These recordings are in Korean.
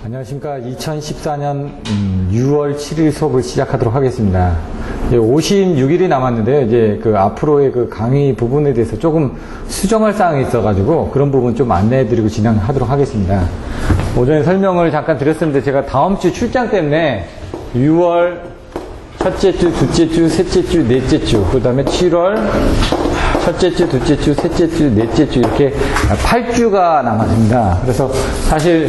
안녕하십니까. 2014년 6월 7일 수업을 시작하도록 하겠습니다. 이제 56일이 남았는데요. 이제 그 앞으로의 그 강의 부분에 대해서 조금 수정할 사항이 있어가지고 그런 부분 좀 안내해드리고 진행하도록 하겠습니다. 오전에 설명을 잠깐 드렸었는데 제가 다음 주 출장 때문에 6월 첫째 주, 둘째 주, 셋째 주, 넷째 주, 그 다음에 7월 첫째 주, 둘째 주, 셋째 주, 넷째 주 이렇게 8주가 남았습니다. 그래서 사실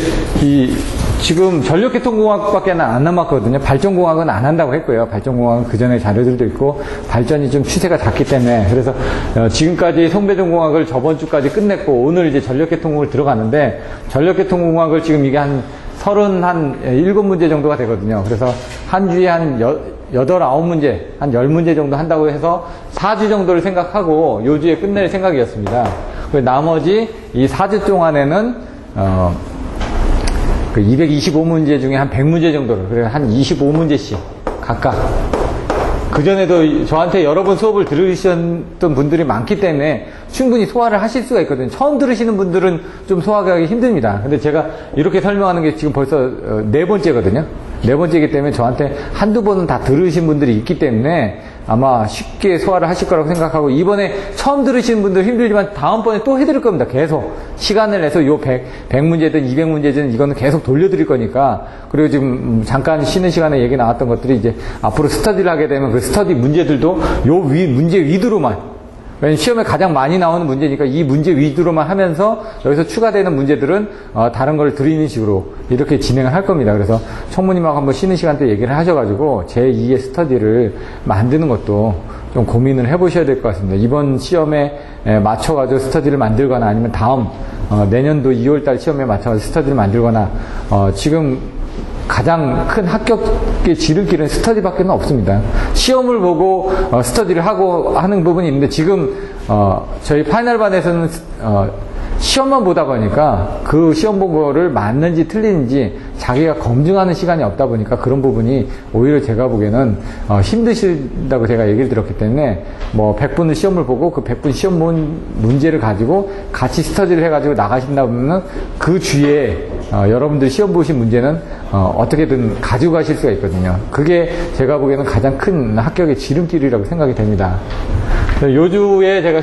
지금 전력계통공학밖에 안 남았거든요. 발전공학은 안 한다고 했고요. 발전공학은 그 전에 자료들도 있고 발전이 좀 추세가 작기 때문에 그래서 지금까지 송배전공학을 저번 주까지 끝냈고 오늘 이제 전력계통공학을 들어가는데 전력계통공학을 지금 이게 한 37문제 정도가 되거든요. 그래서 한 주에 한 8, 9문제, 한 10문제 정도 한다고 해서 4주 정도를 생각하고 요 주에 끝낼 생각이었습니다. 나머지 이 4주 동안에는 그 225문제 중에 한 100문제 정도를, 그래서 한 25문제씩 각각. 그전에도 저한테 여러 번 수업을 들으셨던 분들이 많기 때문에 충분히 소화를 하실 수가 있거든요. 처음 들으시는 분들은 좀 소화하기 힘듭니다. 근데 제가 이렇게 설명하는 게 지금 벌써 4번째거든요. 4번째이기 때문에 저한테 한두 번은 다 들으신 분들이 있기 때문에 아마 쉽게 소화를 하실 거라고 생각하고 이번에 처음 들으시는 분들 힘들지만 다음번에 또 해드릴 겁니다. 계속 시간을 내서 요 100문제든 200문제든 이거는 계속 돌려드릴 거니까. 그리고 지금 잠깐 쉬는 시간에 얘기 나왔던 것들이 이제 앞으로 스터디를 하게 되면 그 스터디 문제들도 요 문제 위주로만, 왜냐면 시험에 가장 많이 나오는 문제니까 이 문제 위주로만 하면서 여기서 추가되는 문제들은 다른 걸 드리는 식으로 이렇게 진행을 할 겁니다. 그래서 청무님하고 한번 쉬는 시간 때 얘기를 하셔가지고 제2의 스터디를 만드는 것도 좀 고민을 해보셔야 될 것 같습니다. 이번 시험에 맞춰가지고 스터디를 만들거나 아니면 다음 내년도 2월달 시험에 맞춰가지고 스터디를 만들거나 지금 가장 큰 합격의 지름길은 스터디밖에 없습니다. 시험을 보고 스터디를 하고 하는 부분이 있는데 지금 저희 파이널반에서는 시험만 보다 보니까 그 시험 본 거를 맞는지 틀리는지 자기가 검증하는 시간이 없다 보니까 그런 부분이 오히려 제가 보기에는 힘드시다고 제가 얘기를 들었기 때문에 뭐 100분을 시험을 보고 그 100분 시험 본 문제를 가지고 같이 스터디를 해가지고 나가신다 보면은 그 주에 여러분들이 시험 보신 문제는 어떻게든 가지고 가실 수가 있거든요. 그게 제가 보기에는 가장 큰 합격의 지름길이라고 생각이 됩니다. 요주에 제가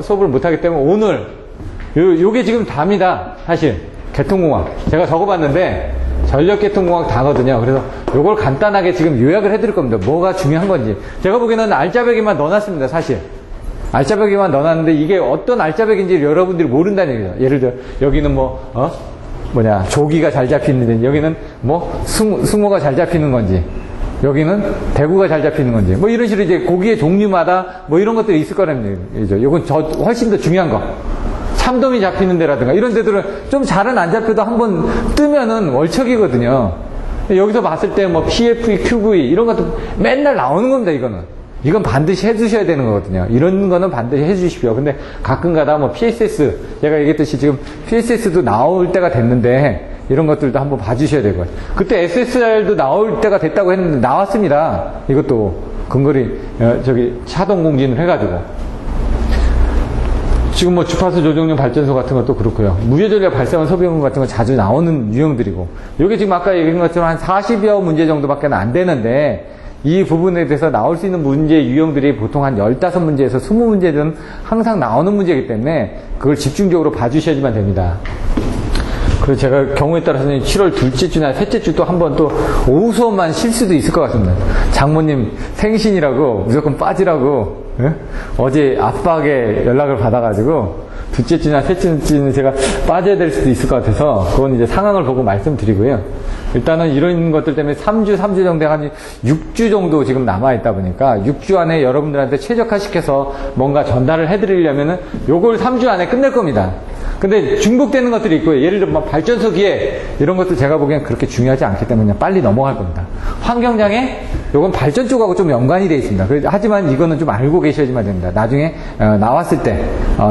수업을 못하기 때문에 오늘 요게 지금 답니다. 사실 계통공학 제가 적어봤는데 전력계통공학 다거든요. 그래서 요걸 간단하게 지금 요약을 해드릴 겁니다. 뭐가 중요한 건지. 제가 보기에는 알짜배기만 넣어놨습니다. 사실 알짜배기만 넣어놨는데 이게 어떤 알짜배기인지 여러분들이 모른다는 얘기죠. 예를 들어 여기는 조기가 잘 잡히는지, 여기는 숭어가 잘 잡히는 건지, 여기는 대구가 잘 잡히는 건지, 이런 식으로 이제 고기의 종류마다 이런 것들이 있을 거라는 얘기죠. 요건 훨씬 더 중요한 거. 참돔이 잡히는 데라든가 이런 데들은 좀 잘은 안 잡혀도 한번 뜨면은 월척이거든요. 여기서 봤을 때 PFE, QV 이런 것도 맨날 나오는 겁니다. 이건 반드시 해주셔야 되는 거거든요. 이런 거는 반드시 해주십시오. 근데 가끔가다 PSS, 제가 얘기했듯이 지금 PSS도 나올 때가 됐는데 이런 것들도 한번 봐주셔야 될 거예요. 그때 SSR도 나올 때가 됐다고 했는데 나왔습니다. 이것도 근거리 차동 공진을 해가지고. 지금 주파수 조정용 발전소 같은 것도 그렇고요. 무예전력 발생한 소비용 같은 거 자주 나오는 유형들이고. 이게 지금 아까 얘기한 것처럼 한 40여 문제 정도밖에 안 되는데 이 부분에 대해서 나올 수 있는 문제 유형들이 보통 한 15문제에서 20문제는 항상 나오는 문제이기 때문에 그걸 집중적으로 봐주셔야지만 됩니다. 그리고 제가 경우에 따라서는 7월 둘째 주나 셋째 주 또 한번 또 오후 수업만 쉴 수도 있을 것 같습니다. 장모님 생신이라고 무조건 빠지라고 어제 아빠에게 연락을 받아가지고 둘째 주나 셋째 주는 제가 빠져야 될 수도 있을 것 같아서 그건 이제 상황을 보고 말씀드리고요. 일단은 이런 것들 때문에 3주 정도 한 6주 정도 지금 남아있다 보니까 6주 안에 여러분들한테 최적화시켜서 뭔가 전달을 해드리려면은 요걸 3주 안에 끝낼 겁니다. 근데 중복되는 것들이 있고요. 예를 들어 발전소 기계 이런 것도 제가 보기엔 그렇게 중요하지 않기 때문에 빨리 넘어갈 겁니다. 환경장애 요건 발전 쪽하고 좀 연관이 되어 있습니다. 하지만 이거는 좀 알고 계셔야지만 됩니다. 나중에 나왔을 때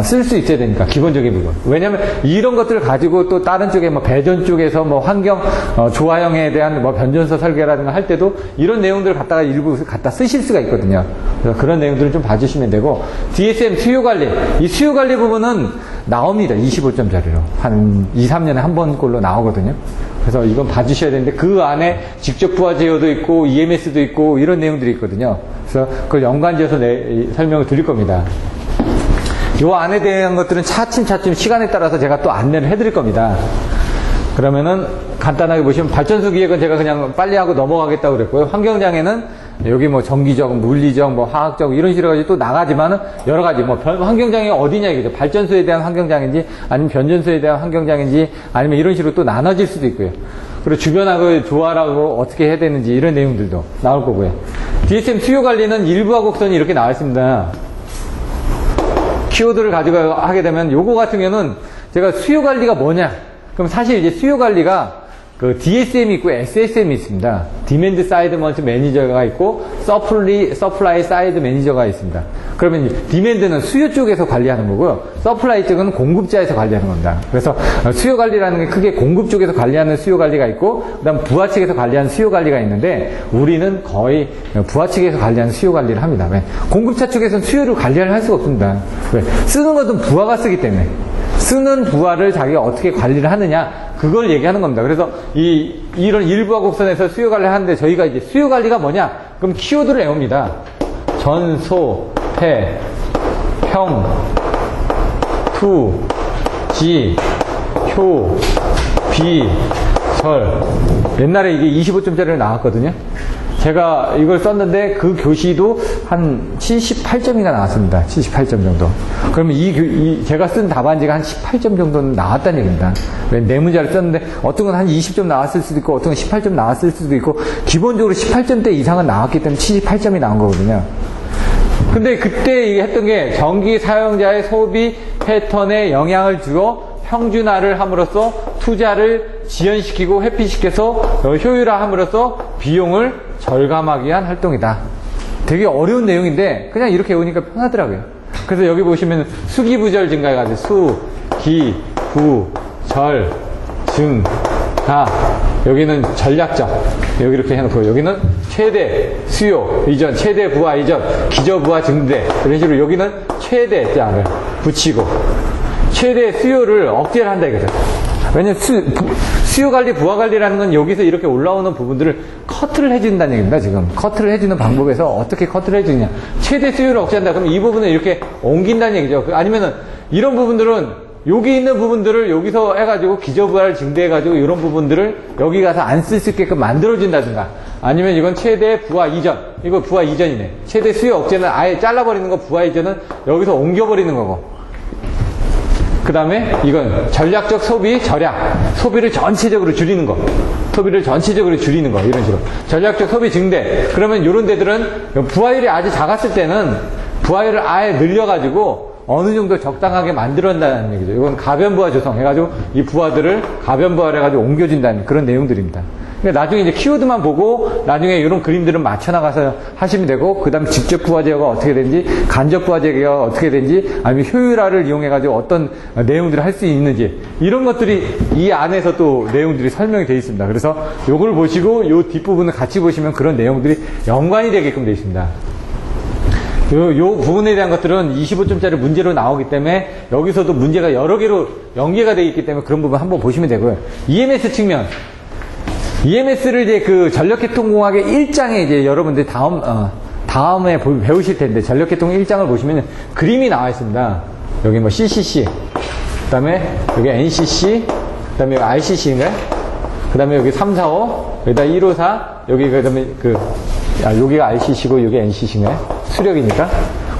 쓸 수 있어야 되니까 기본적인 부분. 왜냐하면 이런 것들을 가지고 또 다른 쪽에 배전 쪽에서 환경 조화형에 대한 변전소 설계라든가 할 때도 이런 내용들을 갖다가 일부 갖다 쓰실 수가 있거든요. 그래서 그런 내용들을 좀 봐주시면 되고 DSM 수요관리 이 수요관리 부분은 나옵니다. 25점짜리로 한 2, 3년에 한 번꼴로 나오거든요. 그래서 이건 봐주셔야 되는데 그 안에 직접 부하 제어도 있고 EMS도 있고 이런 내용들이 있거든요. 그래서 그걸 연관지어서 설명을 드릴 겁니다. 요 안에 대한 것들은 차츰차츰 시간에 따라서 제가 또 안내를 해드릴 겁니다. 그러면은 간단하게 보시면 발전소 기획은 제가 그냥 빨리 하고 넘어가겠다고 그랬고요. 환경장애는 여기 뭐 전기적, 물리적, 뭐 화학적 이런 식으로 가지고 또 나가지만은 여러 가지 뭐 환경장애가 어디냐 이거죠. 발전소에 대한 환경장애인지 아니면 변전소에 대한 환경장애인지 아니면 이런 식으로 또 나눠질 수도 있고요. 그리고 주변하고 조화라고 어떻게 해야 되는지 이런 내용들도 나올 거고요. DSM 수요 관리는 일부하 곡선이 이렇게 나와 있습니다. 키워드를 가지고 하게 되면 요거 같은 경우는 제가 수요 관리가 뭐냐? 그럼 사실 이제 수요 관리가 그 DSM이 있고 SSM이 있습니다. 디맨드 사이드 먼트 매니저가 있고 서플라이 사이드 매니저가 있습니다. 그러면 이제 디맨드는 수요 쪽에서 관리하는 거고요. 서플라이 쪽은 공급자에서 관리하는 겁니다. 그래서 수요 관리라는 게 크게 공급 쪽에서 관리하는 수요 관리가 있고 그다음 부하 측에서 관리하는 수요 관리가 있는데 우리는 거의 부하 측에서 관리하는 수요 관리를 합니다. 왜? 공급차 쪽에서는 수요를 관리를 할 수가 없습니다. 왜? 쓰는 것은 부하가 쓰기 때문에. 쓰는 부하를 자기가 어떻게 관리를 하느냐 그걸 얘기하는 겁니다. 그래서 이런 일부하 곡선에서 수요 관리를 하는데 저희가 이제 수요 관리가 뭐냐? 그럼 키워드를 외웁니다. 전, 소, 폐, 평, 투, 지, 효, 비, 절. 옛날에 이게 25점짜리로 나왔거든요. 제가 이걸 썼는데 그 교시도 한 78점이나 나왔습니다. 78점 정도. 그러면 제가 쓴 답안지가 한 18점 정도는 나왔다는 얘기입니다. 네 문제를 썼는데 어떤 건 한 20점 나왔을 수도 있고 어떤 건 18점 나왔을 수도 있고 기본적으로 18점대 이상은 나왔기 때문에 78점이 나온 거거든요. 근데 그때 했던 게 전기 사용자의 소비 패턴에 영향을 주어 평준화를 함으로써 투자를 지연시키고 회피시켜서 효율화함으로써 비용을 절감하기 위한 활동이다. 되게 어려운 내용인데 그냥 이렇게 외우니까 편하더라고요. 그래서 여기 보시면 수기부절 증가해가지고 수, 기, 부, 절, 증, 가. 여기는 전략적. 여기 이렇게 해놓고 여기는 최대 수요 이전, 최대 부하 이전, 기저 부하 증대. 이런 식으로 여기는 최대 짱을 붙이고 최대 수요를 억제를 한다 이거죠. 왜냐면 수요 관리, 부하 관리라는 건 여기서 이렇게 올라오는 부분들을 커트를 해준다는 얘기입니다, 지금. 커트를 해주는 방법에서 어떻게 커트를 해주느냐. 최대 수요를 억제한다. 그럼 이 부분을 이렇게 옮긴다는 얘기죠. 아니면은 이런 부분들은 여기 있는 부분들을 여기서 해가지고 기저부하를 증대해가지고 이런 부분들을 여기 가서 안 쓸 수 있게끔 만들어준다든가. 아니면 이건 최대 부하 이전. 이거 부하 이전이네. 최대 수요 억제는 아예 잘라버리는 거, 부하 이전은 여기서 옮겨버리는 거고. 그 다음에 이건 전략적 소비 절약. 소비를 전체적으로 줄이는 거. 소비를 전체적으로 줄이는 거. 이런 식으로. 전략적 소비 증대. 그러면 이런 데들은 부하율이 아주 작았을 때는 부하율을 아예 늘려가지고 어느 정도 적당하게 만들어낸다는 얘기죠. 이건 가변부하 조성 해가지고 이 부하들을 가변부하를 해가지고 옮겨준다는 그런 내용들입니다. 그러니까 나중에 이제 키워드만 보고 나중에 이런 그림들은 맞춰나가서 하시면 되고 그 다음에 직접 부하 제어가 어떻게 되는지 간접 부하 제어가 어떻게 되는지 아니면 효율화를 이용해가지고 어떤 내용들을 할 수 있는지 이런 것들이 이 안에서 또 내용들이 설명이 되어 있습니다. 그래서 요걸 보시고 요 뒷부분을 같이 보시면 그런 내용들이 연관이 되게끔 되어 있습니다. 요 부분에 대한 것들은 25점짜리 문제로 나오기 때문에 여기서도 문제가 여러 개로 연계가 되어 있기 때문에 그런 부분 한번 보시면 되고요. EMS 측면. EMS를 이제 그 전력계통공학의 1장에 이제 여러분들 다음에 배우실 텐데 전력계통 1장을 보시면 그림이 나와 있습니다. 여기 뭐 CCC, 그 다음에 여기 NCC, 그 다음에 여기 RCC인가요? 그 다음에 여기 345, 여기다 154, 여기 그 다음에 여기가 RCC고 여기 NCC인가요? 수력이니까.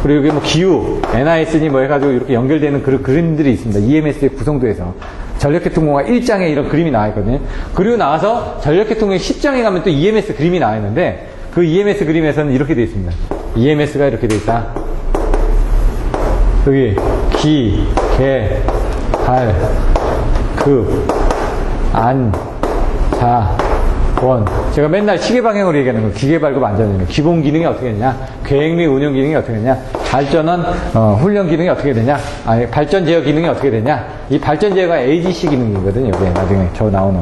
그리고 여기 뭐 기후, NIS니 뭐 해가지고 이렇게 연결되는 그런 그림들이 있습니다. EMS의 구성도에서. 전력계통공학 1장에 이런 그림이 나와 있거든요. 그리고 나와서 전력계통공학 10장에 가면 또 EMS 그림이 나와 있는데 그 EMS 그림에서는 이렇게 되어 있습니다. EMS가 이렇게 되어 있다. 여기 기, 개, 발, 급, 안, 자, 원. 제가 맨날 시계 방향으로 얘기하는 거 기계 발급 안전입니다. 기본 기능이 어떻게 되냐, 계획 및 운영 기능이 어떻게 되냐, 발전원 훈련 기능이 어떻게 되냐, 발전 제어 기능이 어떻게 되냐. 이 발전 제어가 AGC 기능이거든요. 여기 나중에 저 나오는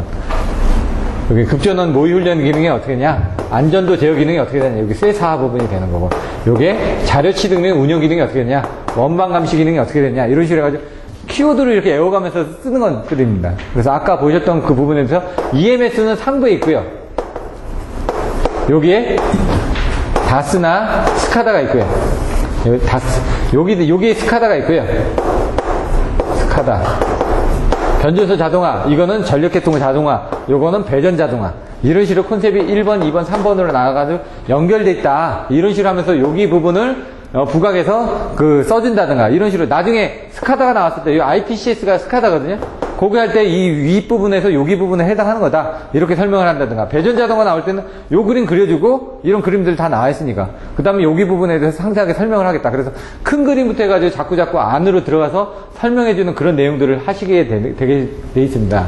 여기 급전원 모의 훈련 기능이 어떻게 되냐, 안전도 제어 기능이 어떻게 되냐. 여기 쇠사 부분이 되는 거고, 요게 자료 취득 및 운영 기능이 어떻게 되냐, 원방 감시 기능이 어떻게 되냐. 이런 식으로 해가지고 키워드를 이렇게 외워가면서 쓰는 것들입니다. 그래서 아까 보셨던 그 부분에서 EMS는 상부에 있고요. 여기에 다스나 스카다가 있고요. 여기 다스, 여기에 스카다가 있고요. 스카다. 변조소 자동화, 이거는 전력계통 자동화, 요거는 배전 자동화. 이런 식으로 컨셉이 1번, 2번, 3번으로 나가가지고 연결돼 있다. 이런 식으로 하면서 여기 부분을 부각해서 써준다든가 이런 식으로 나중에 스카다가 나왔을 때 이 IPCS가 스카다거든요. 거기 할 때 이 윗부분에서 여기 부분에 해당하는 거다. 이렇게 설명을 한다든가. 배전 자동화 나올 때는 요 그림 그려주고 이런 그림들 다 나와 있으니까. 그 다음에 여기 부분에 대해서 상세하게 설명을 하겠다. 그래서 큰 그림부터 해가지고 자꾸 안으로 들어가서 설명해주는 그런 내용들을 하시게 되게 돼 있습니다.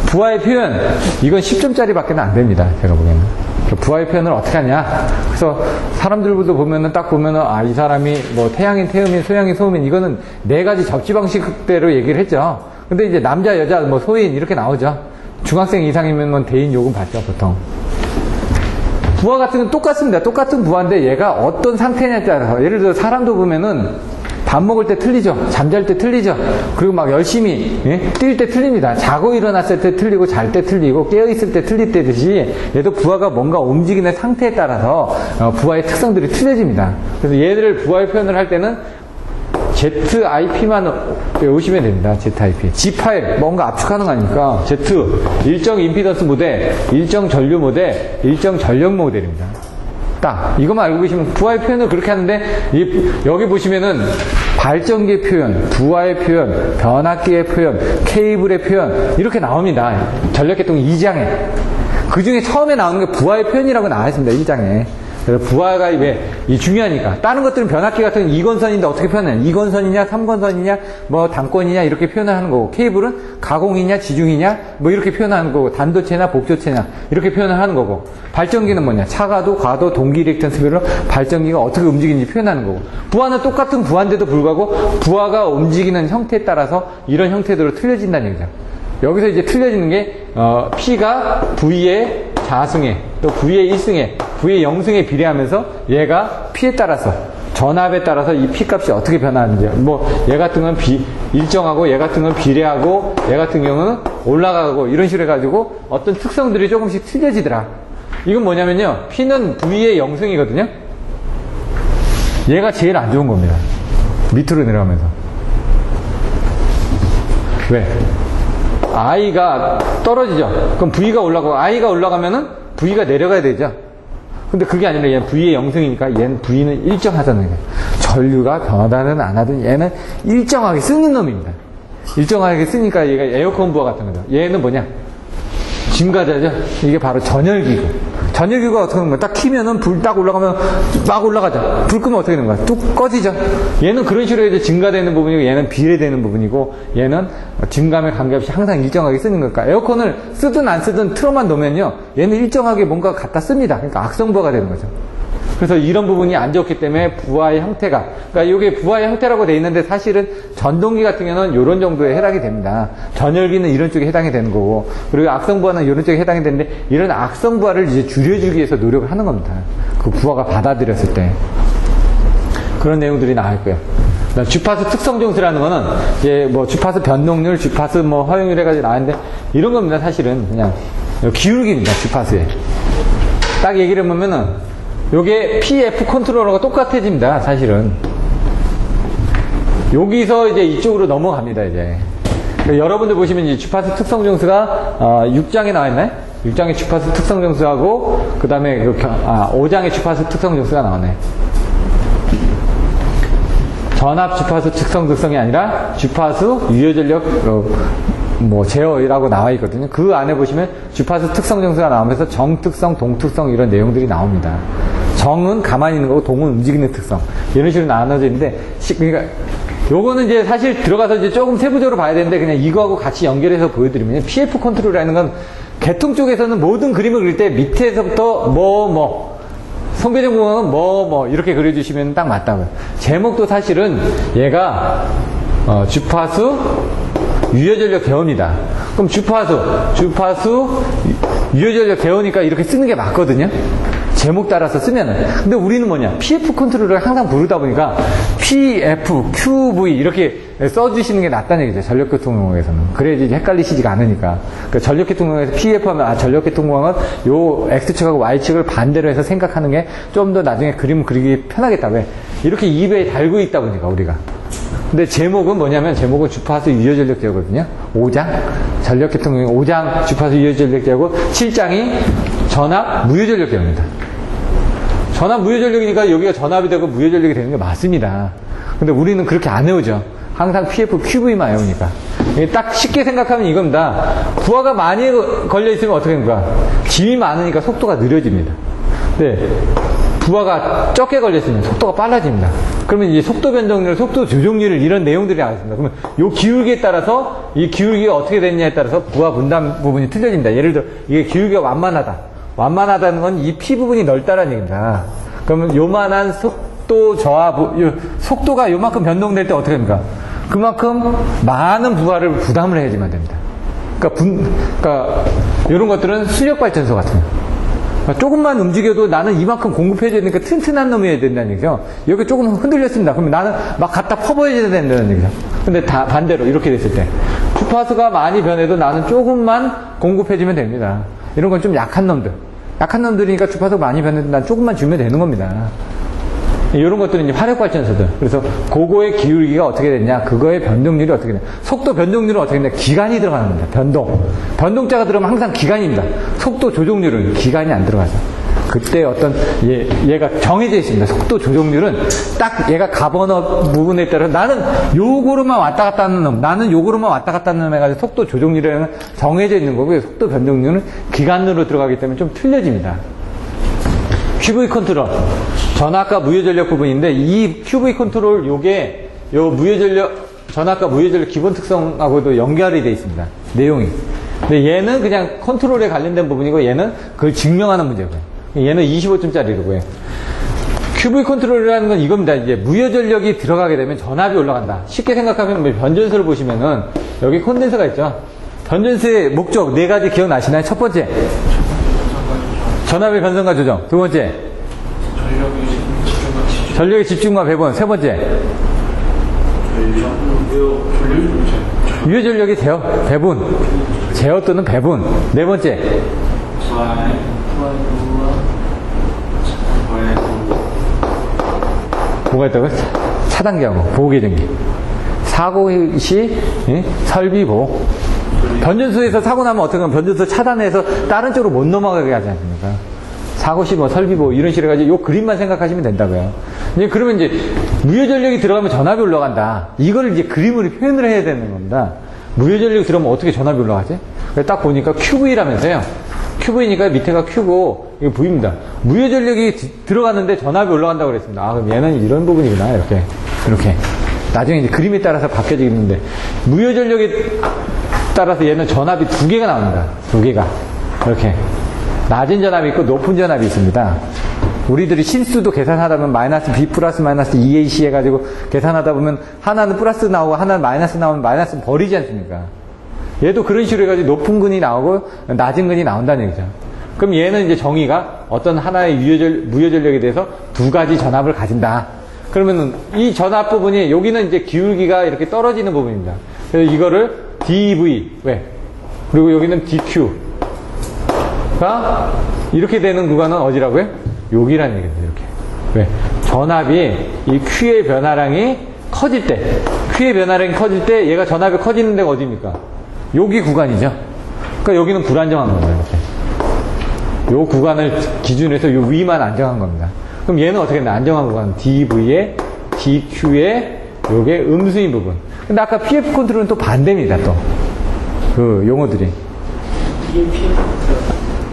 부하의 표현, 이건 10점짜리 밖에 안 됩니다. 제가 보기에는. 부하의 표현을 어떻게 하냐. 그래서 사람들도 보면은 딱 보면은 이 사람이 뭐 태양인, 태음인, 소양인, 소음인, 이거는 네 가지 접지 방식대로 얘기를 했죠. 근데 이제 남자, 여자, 뭐 소인 이렇게 나오죠. 중학생 이상이면 대인 요금 받죠, 보통. 부하 같은 건 똑같습니다. 똑같은 부하인데 얘가 어떤 상태냐에 따라서, 예를 들어 사람도 보면은 밥 먹을 때 틀리죠. 잠잘 때 틀리죠. 그리고 막 열심히 뛸 때 틀립니다. 자고 일어났을 때 틀리고 잘 때 틀리고 깨어있을 때 틀리듯이 얘도 부하가 뭔가 움직이는 상태에 따라서 부하의 특성들이 틀려집니다. 그래서 얘들을 부하의 표현을 할 때는 ZIP만 외우시면 됩니다. ZIP. G 파일, 뭔가 압축하는 거 아닙니까? Z, 일정 임피던스 모델, 일정 전류 모델, 일정 전력 모델입니다. 딱 이것만 알고 계시면 부하의 표현을 그렇게 하는데 여기 보시면은 발전기의 표현, 부하의 표현, 변압기의 표현, 케이블의 표현 이렇게 나옵니다. 전력계통 2장에. 그 중에 처음에 나오는 게 부하의 표현이라고 나와 있습니다. 1장에. 그래서 부하가 이 중요하니까. 다른 것들은 변압기 같은 2건선인데 어떻게 표현해요? 2건선이냐, 3건선이냐, 뭐 단건이냐 이렇게 표현을 하는 거고, 케이블은 가공이냐, 지중이냐, 뭐 이렇게 표현하는 거고, 단도체나 복조체냐 이렇게 표현을 하는 거고, 발전기는 뭐냐? 차가도, 과도, 동기 리액턴스별로 발전기가 어떻게 움직이는지 표현하는 거고, 부하는 똑같은 부하인데도 불구하고 부하가 움직이는 형태에 따라서 이런 형태대로 틀려진다는 얘기죠. 여기서 이제 틀려지는 게 P가 V의 자승에, 또 V의 1승에, V의 0승에 비례하면서 얘가 P에 따라서, 전압에 따라서 이 P 값이 어떻게 변하는지, 뭐 얘 같은 건 일정하고 얘 같은 건 비례하고 얘 같은 경우는 올라가고 이런 식으로 해가지고 어떤 특성들이 조금씩 틀려지더라. 이건 뭐냐면요, P는 V의 0승이거든요. 얘가 제일 안 좋은 겁니다. 밑으로 내려가면서. 왜? I가 떨어지죠. 그럼 V가 올라가고 I가 올라가면은 V가 내려가야 되죠. 근데 그게 아니라 얘는 V의 0승이니까 얘는 V는 일정하잖아요. 전류가 변하든 안 하든 얘는 일정하게 쓰는 놈입니다. 일정하게 쓰니까 얘가 에어컨 부하 같은 거죠. 얘는 뭐냐? 증가자죠. 이게 바로 전열기구. 전열기구가 어떻게 하는 거야? 딱 키면은 불 딱 올라가면 막 올라가죠. 불 끄면 어떻게 되는 거야? 뚝 꺼지죠. 얘는 그런 식으로 이제 증가되는 부분이고, 얘는 비례되는 부분이고, 얘는 증감에 관계없이 항상 일정하게 쓰는 거니까. 에어컨을 쓰든 안 쓰든 틀어만 놓으면요, 얘는 일정하게 뭔가 갖다 씁니다. 그러니까 악성부하가 되는 거죠. 그래서 이런 부분이 안 좋기 때문에 부하의 형태가, 그러니까 이게 부하의 형태라고 돼 있는데 사실은 전동기 같은 경우는 이런 정도에 해당이 됩니다. 전열기는 이런 쪽에 해당이 되는 거고, 그리고 악성부하는 이런 쪽에 해당이 되는데, 이런 악성부하를 이제 줄여주기 위해서 노력을 하는 겁니다. 그 부하가 받아들였을 때. 그런 내용들이 나와 있고요. 주파수 특성정수라는 거는 이제 뭐 주파수 변동률, 주파수 뭐 허용률 해가지고 나왔는데, 이런 겁니다. 사실은 그냥 기울기입니다. 주파수에. 딱 얘기를 해보면은 요게 PF 컨트롤러가 똑같아집니다. 사실은. 여기서 이제 이쪽으로 넘어갑니다. 이제. 여러분들 보시면 이제 주파수 특성정수가 6장에 나와 있나요? 6장의 주파수 특성정수하고 그 다음에 5장의 주파수 특성정수가 나오네. 전압 주파수 특성정수이 아니라 주파수 유효전력 뭐 제어라고 나와 있거든요. 그 안에 보시면 주파수 특성정수가 나오면서 정특성, 동특성 이런 내용들이 나옵니다. 정은 가만히 있는 거고 동은 움직이는 특성. 이런 식으로 나눠져 있는데, 그러니까 요거는 이제 사실 들어가서 이제 조금 세부적으로 봐야 되는데, 그냥 이거하고 같이 연결해서 보여드리면, PF 컨트롤이라는 건 계통 쪽에서는 모든 그림을 그릴 때 밑에서부터 성배정 공항은 이렇게 그려주시면 딱 맞다고요. 제목도 사실은 얘가 주파수 유효전력 개원이다. 그럼 주파수 유효전력 개원이니까 이렇게 쓰는 게 맞거든요. 제목 따라서 쓰면은. 근데 우리는 뭐냐? PF 컨트롤을 항상 부르다 보니까 PF, QV 이렇게 써주시는 게 낫다는 얘기죠. 전력교통공학에서는. 그래야지 헷갈리시지가 않으니까. 그러니까 전력교통공학에서 PF 하면 전력교통공학은 요 X축하고 Y축을 반대로 해서 생각하는 게 좀 더 나중에 그림 그리기 편하겠다. 왜? 이렇게 입에 달고 있다 보니까 우리가. 근데 제목은 뭐냐면 제목은 주파수 유효전력제거든요. 5장 전력계통공학 5장 주파수 유효전력제고 7장이 전압 무효전력제입니다. 전압 무효전력이니까 여기가 전압이 되고 무효전력이 되는 게 맞습니다. 근데 우리는 그렇게 안 외우죠. 항상 PF, QV만 외우니까. 딱 쉽게 생각하면 이겁니다. 부하가 많이 걸려있으면 어떻게 됩니까? 짐이 많으니까 속도가 느려집니다. 네. 부하가 적게 걸렸으면 속도가 빨라집니다. 그러면 이제 속도 변동률, 속도 조종률 이런 내용들이 나왔습니다. 그러면 이 기울기에 따라서 이 기울기가 어떻게 됐냐에 따라서 부하 분담 부분이 틀려집니다. 예를 들어 이게 기울기가 완만하다. 완만하다는 건 이 P 부분이 넓다라는 얘기입니다. 그러면 요만한 속도 저하, 속도가 요만큼 변동될 때 어떻게 됩니까? 그만큼 많은 부하를 부담을 해야지만 됩니다. 그러니까 이런 것들은 수력발전소 같은 거. 조금만 움직여도 나는 이만큼 공급해줘야 되니까 튼튼한 놈이어야 된다는 얘기죠. 여기 조금 흔들렸습니다. 그러면 나는 막 갖다 퍼부어줘야 된다는 얘기죠. 근데 다 반대로 이렇게 됐을 때 주파수가 많이 변해도 나는 조금만 공급해주면 됩니다. 이런 건 좀 약한 놈들. 약한 놈들이니까 주파수가 많이 변해도 난 조금만 주면 되는 겁니다. 이런 것들은 이제 화력발전소들. 그래서 그거의 기울기가 어떻게 됐냐, 그거의 변동률이 어떻게 됐냐, 속도 변동률은 어떻게 됐냐, 기간이 들어가는 겁니다. 변동자가 들어가면 항상 기간입니다. 속도 조종률은 기간이 안 들어가죠. 그때 어떤 얘가 정해져 있습니다. 속도 조종률은 딱 얘가 가버너 부분에 따라 나는 요거로만 왔다 갔다 하는 놈, 나는 요거로만 왔다 갔다 하는 놈 해가지고 속도 조종률은 정해져 있는 거고요. 속도 변동률은 기간으로 들어가기 때문에 좀 틀려집니다. QV 컨트롤, 전압과 무효전력 부분인데 이 QV 컨트롤 요게 요 무효전력, 전압과 무효전력 기본 특성하고도 연결이 되어 있습니다. 내용이. 근데 얘는 그냥 컨트롤에 관련된 부분이고 얘는 그걸 증명하는 문제고요. 얘는 25점짜리로고요. QV 컨트롤이라는 건 이겁니다. 이제 무효전력이 들어가게 되면 전압이 올라간다. 쉽게 생각하면 변전소를 보시면은 여기 콘덴서가 있죠. 변전소의 목적 4가지 기억나시나요? 첫 번째, 전압의 변성과 조정. 두 번째, 전력의 집중과 배분. 세 번째, 유효전력이 배분, 제어 또는 배분. 네 번째, 뭐가 있다고요? 차단경고, 보호계정기. 사고 시 설비 보호. 변전소에서 사고 나면 어떻게 하면 변전소 차단해서 다른 쪽으로 못 넘어가게 하지 않습니까? 사고 시 설비 보호 이런 식으로 해가지고 요 그림만 생각하시면 된다고요. 이제 그러면 이제 무효전력이 들어가면 전압이 올라간다. 이걸 이제 그림으로 표현을 해야 되는 겁니다. 무효전력이 들어가면 어떻게 전압이 올라가지? 딱 보니까 QV라면서요. QV니까 밑에가 Q고 이거 V입니다. 무효전력이 들어갔는데 전압이 올라간다고 그랬습니다. 아, 그럼 얘는 이런 부분이구나. 이렇게. 나중에 이제 그림에 따라서 바뀌어지겠는데 무효전력에 따라서 얘는 전압이 2개가 나옵니다. 2개가. 이렇게. 낮은 전압이 있고 높은 전압이 있습니다. 우리들이 실수도 계산하다 보면 마이너스 B 플러스 마이너스 EAC 해가지고 계산하다 보면 하나는 플러스 나오고 하나는 마이너스 나오면 마이너스 버리지 않습니까? 얘도 그런 식으로 해가지고 높은 근이 나오고 낮은 근이 나온다는 얘기죠. 그럼 얘는 이제 정의가 어떤 하나의 무효전력에 대해서 2가지 전압을 가진다. 그러면은 이 전압 부분이 여기는 이제 기울기가 이렇게 떨어지는 부분입니다. 그래서 이거를 DV, 왜? 그리고 여기는 DQ가 이렇게 되는 구간은 어디라고요? 여기라는 얘기입니다. 이렇게. 왜? 전압이 이 Q의 변화량이 커질 때, Q의 변화량이 커질 때 얘가 전압이 커지는 데가 어디입니까? 여기 구간이죠. 그러니까 여기는 불안정한 겁니다. 이렇게. 요 구간을 기준으로 해서 요 위만 안정한 겁니다. 그럼 얘는 어떻게 했나? 안정한 구간 DV에 DQ에 요게 음수인 부분. 근데 아까 PF 컨트롤은 또 반대입니다. 또 그 용어들이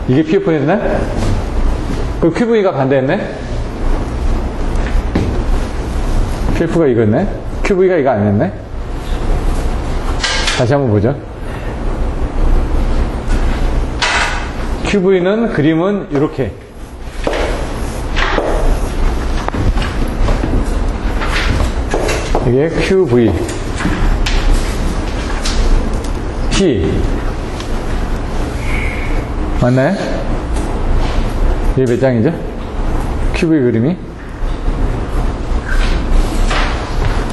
이게 PF였네? 그 QV가 반대였네? PF가 이거였네? QV가 이거 아니었네? 다시 한번 보죠. QV는 그림은 이렇게 이게 QV P 맞나요? 이게 몇 장이죠? 큐브의 그림이.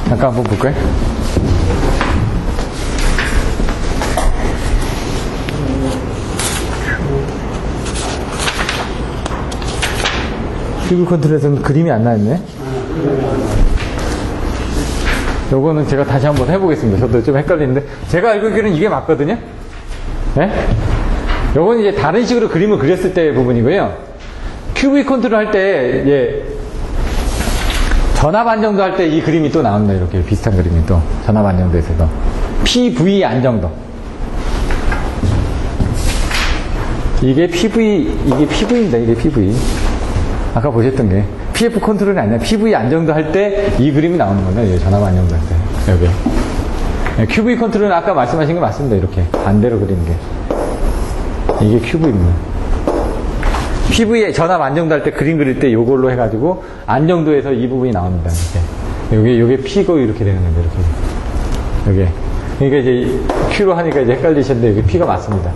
잠깐 한번 볼까요? 큐브 컨트롤에서는 그림이 안 나왔네. 요거는 제가 다시 한번 해보겠습니다. 저도 좀 헷갈리는데 제가 알고 있기로는 이게 맞거든요. 네? 요건 이제 다른 식으로 그림을 그렸을 때의 부분이고요. 큐브 컨트롤 할 때 이제 전압 안정도 할 때 이 그림이 또 나옵니다. 이렇게 비슷한 그림이 또 전압 안정도에서도 PV 안정도. 이게 PV입니다. 이게 PV. 아까 보셨던 게 PF 컨트롤이 아니라 PV 안정도 할 때 이 그림이 나오는 거예요. 전압 안정도 할 때. 여기. 네, QV 컨트롤은 아까 말씀하신 게 맞습니다. 이렇게 반대로 그리는 게. 이게 QV입니다. PV에 전압 안정도 할 때 그림 그릴 때 요걸로 해가지고 안정도에서 이 부분이 나옵니다. 이렇게. 요게 P고 이렇게 되는 건데, 이렇게. 요게. 그러니까 이제 Q로 하니까 이제 헷갈리셨는데 이게 P가 맞습니다.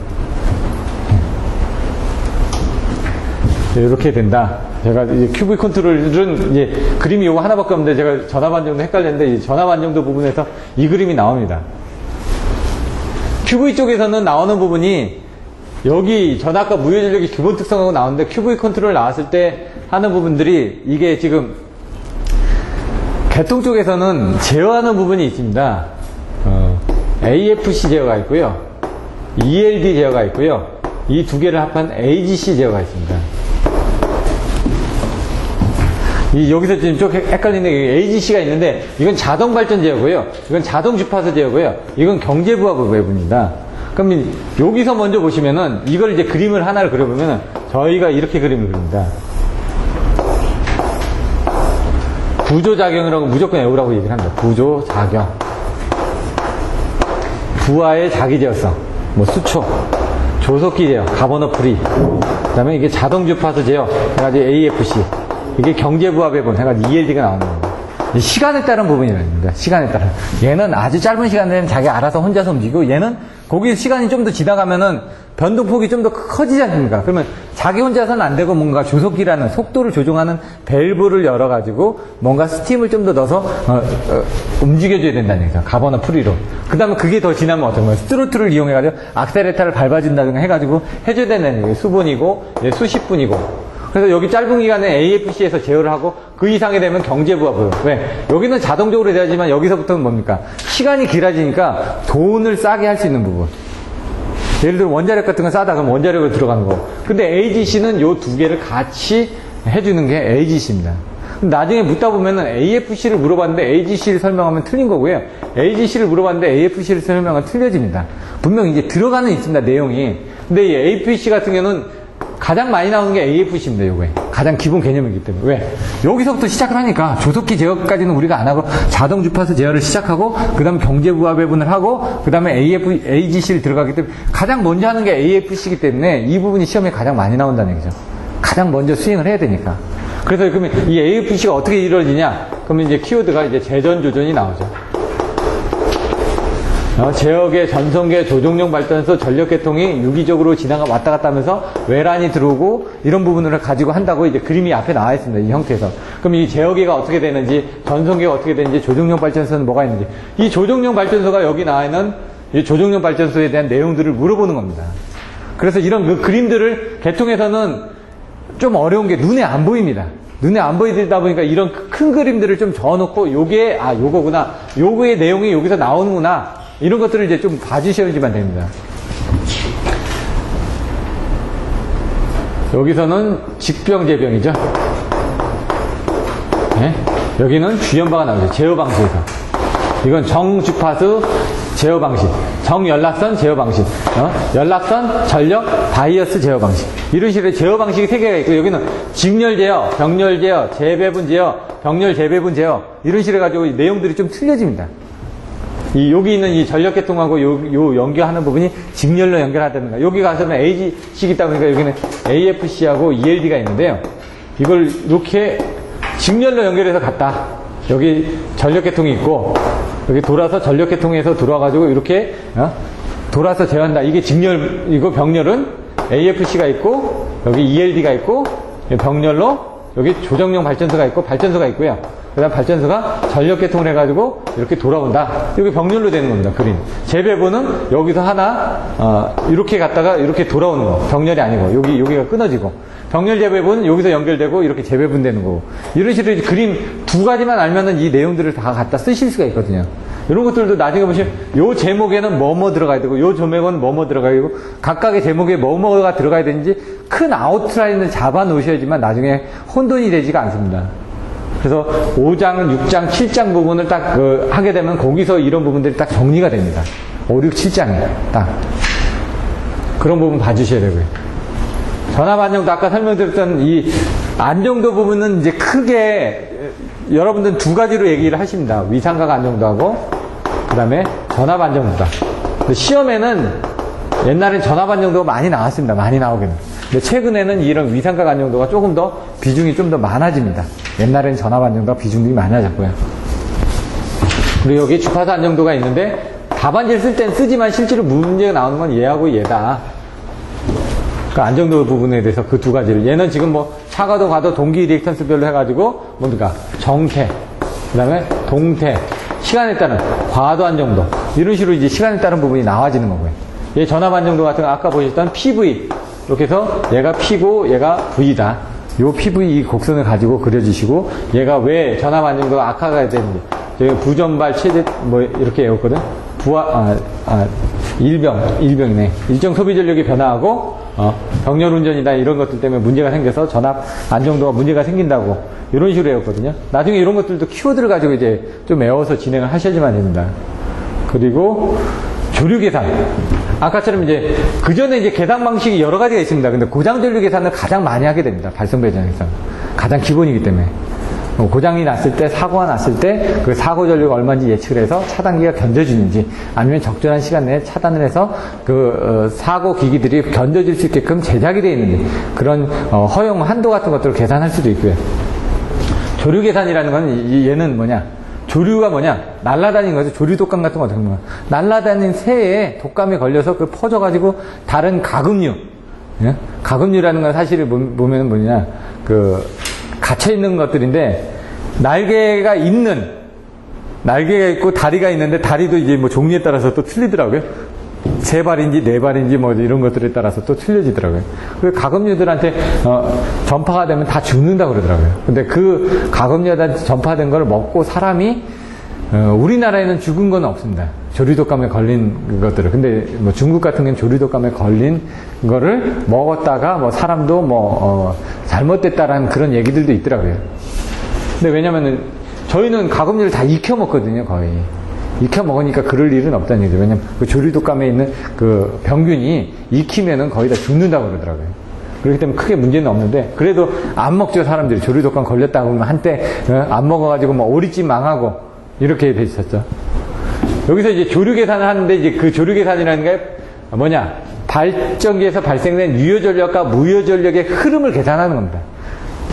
이렇게 된다. 제가 이제 QV 컨트롤은 이제 그림이 요거 하나밖에 없는데 제가 전압 안정도 헷갈렸는데 이 전압 안정도 부분에서 이 그림이 나옵니다. QV 쪽에서는 나오는 부분이 여기 전압과 무효전력의 기본 특성하고 나오는데 QV 컨트롤 나왔을 때 하는 부분들이 이게 지금 개통 쪽에서는 제어하는 부분이 있습니다. AFC 제어가 있고요. ELD 제어가 있고요. 이 두 개를 합한 AGC 제어가 있습니다. 여기서 지금 좀 헷갈리는 게 AGC가 있는데 이건 자동 발전 제어고요. 이건 자동 주파수 제어고요. 이건 경제부하고 외부입니다. 그럼 여기서 먼저 보시면은 이걸 이제 그림을 하나를 그려보면은 저희가 이렇게 그림을 그립니다. 부조작용이라고 무조건 외우라고 얘기를 합니다. 부조작용. 부하의 자기 제어성. 뭐 수초. 조속기 제어. 가버너 프리. 그 다음에 이게 자동 주파수 제어. 해가지고 AFC. 이게 경제부하 배분 해가지고 ELD가 나오는 겁니다. 시간에 따른 부분이랍니다. 시간에 따른. 얘는 아주 짧은 시간 내면 자기 알아서 혼자서 움직이고 얘는 거기 시간이 좀 더 지나가면은 변동폭이 좀 더 커지지 않습니까? 그러면 자기 혼자서는 안 되고 뭔가 조속기라는 속도를 조종하는 밸브를 열어가지고 뭔가 스팀을 좀 더 넣어서 움직여줘야 된다는 얘기죠. 가버너 프리로. 그 다음에 그게 더 지나면 어떤 거예요? 스트로트를 이용해가지고 악셀레타를 밟아준다든가 해가지고 해줘야 된다는 얘기예요. 수분이고 수십 분이고. 그래서 여기 짧은 기간에 AFC에서 제어를 하고 그 이상이 되면 경제부가 보여요. 왜? 여기는 자동적으로 돼야지만 여기서부터는 뭡니까? 시간이 길어지니까 돈을 싸게 할 수 있는 부분. 예를 들어 원자력 같은 건 싸다 그러면 원자력을 들어가는 거고. 근데 AGC는 요 두 개를 같이 해주는 게 AGC입니다. 나중에 묻다 보면은 AFC를 물어봤는데 AGC를 설명하면 틀린 거고요. AGC를 물어봤는데 AFC를 설명하면 틀려집니다. 분명 이제 들어가는 있습니다. 내용이. 근데 이 AFC 같은 경우는 가장 많이 나오는 게 AFC입니다, 요게. 가장 기본 개념이기 때문에. 왜? 여기서부터 시작을 하니까 조속기 제어까지는 우리가 안 하고 자동 주파수 제어를 시작하고 그 다음에 경제부하 배분을 하고 그 다음에 AGC를 들어가기 때문에 가장 먼저 하는 게 AFC이기 때문에 이 부분이 시험에 가장 많이 나온다는 얘기죠. 가장 먼저 수행을 해야 되니까. 그래서 그러면 이 AFC가 어떻게 이루어지냐? 그러면 이제 키워드가 이제 재전 조전이 나오죠. 제역의 전성계 조종용 발전소 전력계통이 유기적으로 왔다 갔다 하면서 외란이 들어오고 이런 부분을 가지고 한다고 이제 그림이 앞에 나와 있습니다. 이 형태에서. 그럼 이 제역계가 어떻게 되는지, 전성계가 어떻게 되는지, 조종용 발전소는 뭐가 있는지. 이 조종용 발전소가 여기 나와 있는 이 조종용 발전소에 대한 내용들을 물어보는 겁니다. 그래서 이런 그 그림들을 개통에서는 좀 어려운 게 눈에 안 보입니다. 눈에 안 보이다 보니까 이런 큰 그림들을 좀 적어놓고 요게, 요거구나. 요거의 내용이 여기서 나오는구나. 이런 것들을 이제 좀 봐주셔야지만 됩니다. 여기서는 직병제병이죠. 네? 여기는 주연바가 나오죠. 제어 방식에서. 이건 정주파수 제어 방식, 정연락선 제어 방식, 연락선, 전력, 바이어스 제어 방식. 이런 식으로 제어 방식이 3개가 있고, 여기는 직렬 제어, 병렬 제어, 재배분 제어, 병렬 재배분 제어. 이런 식으로 해가지고 내용들이 좀 틀려집니다. 여기 있는 이 전력계통하고 요 연결하는 부분이 직렬로 연결하다든가. 여기 가서는 AGC이기 때문에 여기는 AFC하고 ELD가 있는데요. 이걸 이렇게 직렬로 연결해서 갔다. 여기 전력계통이 있고, 여기 돌아서 전력계통에서 들어와가지고 이렇게, 돌아서 제어한다. 이게 직렬, 이거 병렬은 AFC가 있고, 여기 ELD가 있고, 병렬로 여기 조정용 발전소가 있고 발전소가 있고요. 그 다음 발전소가 전력 개통을 해가지고 이렇게 돌아온다. 이게 병렬로 되는 겁니다. 그림. 재배부는 여기서 하나 이렇게 갔다가 이렇게 돌아오는 거. 병렬이 아니고 여기가 끊어지고, 병렬 재배부는 여기서 연결되고 이렇게 재배분 되는 거고, 이런 식으로 그림 두 가지만 알면은 이 내용들을 다 갖다 쓰실 수가 있거든요. 이런 것들도 나중에 보시면 요 제목에는 뭐뭐 들어가야 되고 요 제목은 뭐뭐 들어가야 되고 각각의 제목에 뭐뭐가 들어가야 되는지 큰 아웃라인을 잡아 놓으셔야지만 나중에 혼돈이 되지가 않습니다. 그래서 5장, 6장, 7장 부분을 딱 하게 되면 거기서 이런 부분들이 딱 정리가 됩니다. 5, 6, 7장에 딱 그런 부분 봐주셔야 되고요. 전압 안정도 아까 설명드렸던 이 안정도 부분은 이제 크게 여러분들은 두 가지로 얘기를 하십니다. 위상각 안정도하고 그 다음에 전압 안정도다. 시험에는 옛날엔 전압 안정도가 많이 나왔습니다. 많이 나오기는. 근데 최근에는 이런 위상각 안정도가 조금 더 비중이 좀 더 많아집니다. 옛날에는 전압 안정도가 비중이 많아졌고요. 그리고 여기 주파수 안정도가 있는데 답안지를 쓸 땐 쓰지만 실제로 문제가 나오는 건 얘하고 얘다. 그 안정도 부분에 대해서 그 두 가지를. 얘는 지금 뭐 차가도 과도 동기 리액턴스별로 해가지고 뭡니까? 정태, 그 다음에 동태, 시간에 따른 과도 안정도, 이런 식으로 이제 시간에 따른 부분이 나와지는 거고요. 얘 전압 안정도 같은 거 아까 보셨던 PV, 이렇게 해서 얘가 P고 얘가 V다. 요 PV 이 곡선을 가지고 그려주시고, 얘가 왜 전압 안정도가 악화가 되는지, 저희 부전발 최대 뭐 이렇게 외웠거든. 일병이네. 일정 소비 전력이 변화하고 병렬 운전이나 이런 것들 때문에 문제가 생겨서 전압 안정도가 문제가 생긴다고 이런 식으로 외웠거든요. 나중에 이런 것들도 키워드를 가지고 이제 좀 외워서 진행을 하셔야지만 됩니다. 그리고 조류 계산. 아까처럼 이제 그 전에 이제 계산 방식이 여러 가지가 있습니다. 근데 고장 전류 계산을 가장 많이 하게 됩니다. 발성 배전에서 가장 기본이기 때문에. 고장이 났을 때, 사고가 났을 때 그 사고 전류가 얼마인지 예측을 해서 차단기가 견뎌주는지, 아니면 적절한 시간 내에 차단을 해서 사고 기기들이 견뎌질 수 있게끔 제작이 되어 있는지, 그런 허용 한도 같은 것들을 계산할 수도 있고요. 조류 계산이라는 건 얘는 뭐냐, 조류가 뭐냐, 날아다니는 거죠. 조류 독감 같은 거 어떻게 보면 날아다니는 새에 독감에 걸려서 그 퍼져가지고 다른 가금류, 예? 가금류라는 건 사실 보면 뭐냐, 갇혀있는 것들인데, 날개가 있고 다리가 있는데, 다리도 이제 뭐 종류에 따라서 또 틀리더라고요. 세 발인지 네 발인지 뭐 이런 것들에 따라서 또 틀려지더라고요. 그 가금류들한테 전파가 되면 다 죽는다고 그러더라고요. 근데 그 가금류한테 전파된 걸 먹고 사람이 우리나라에는 죽은 건 없습니다. 조류독감에 걸린 것들을. 근데 뭐 중국 같은 경우는 조류독감에 걸린 거를 먹었다가 뭐 사람도 뭐 잘못됐다라는 그런 얘기들도 있더라고요. 근데 왜냐면은 저희는 가금류를 다 익혀 먹거든요, 거의. 익혀 먹으니까 그럴 일은 없다는 얘기죠. 왜냐면 그 조류독감에 있는 그 병균이 익히면은 거의 다 죽는다고 그러더라고요. 그렇기 때문에 크게 문제는 없는데, 그래도 안 먹죠, 사람들이. 조류독감 걸렸다고 하면 한때 안 먹어가지고 뭐 오리찜 망하고 이렇게 돼 있었죠. 여기서 이제 조류 계산을 하는데, 이제 그 조류 계산이라는 게 뭐냐, 발전기에서 발생된 유효전력과 무효전력의 흐름을 계산하는 겁니다.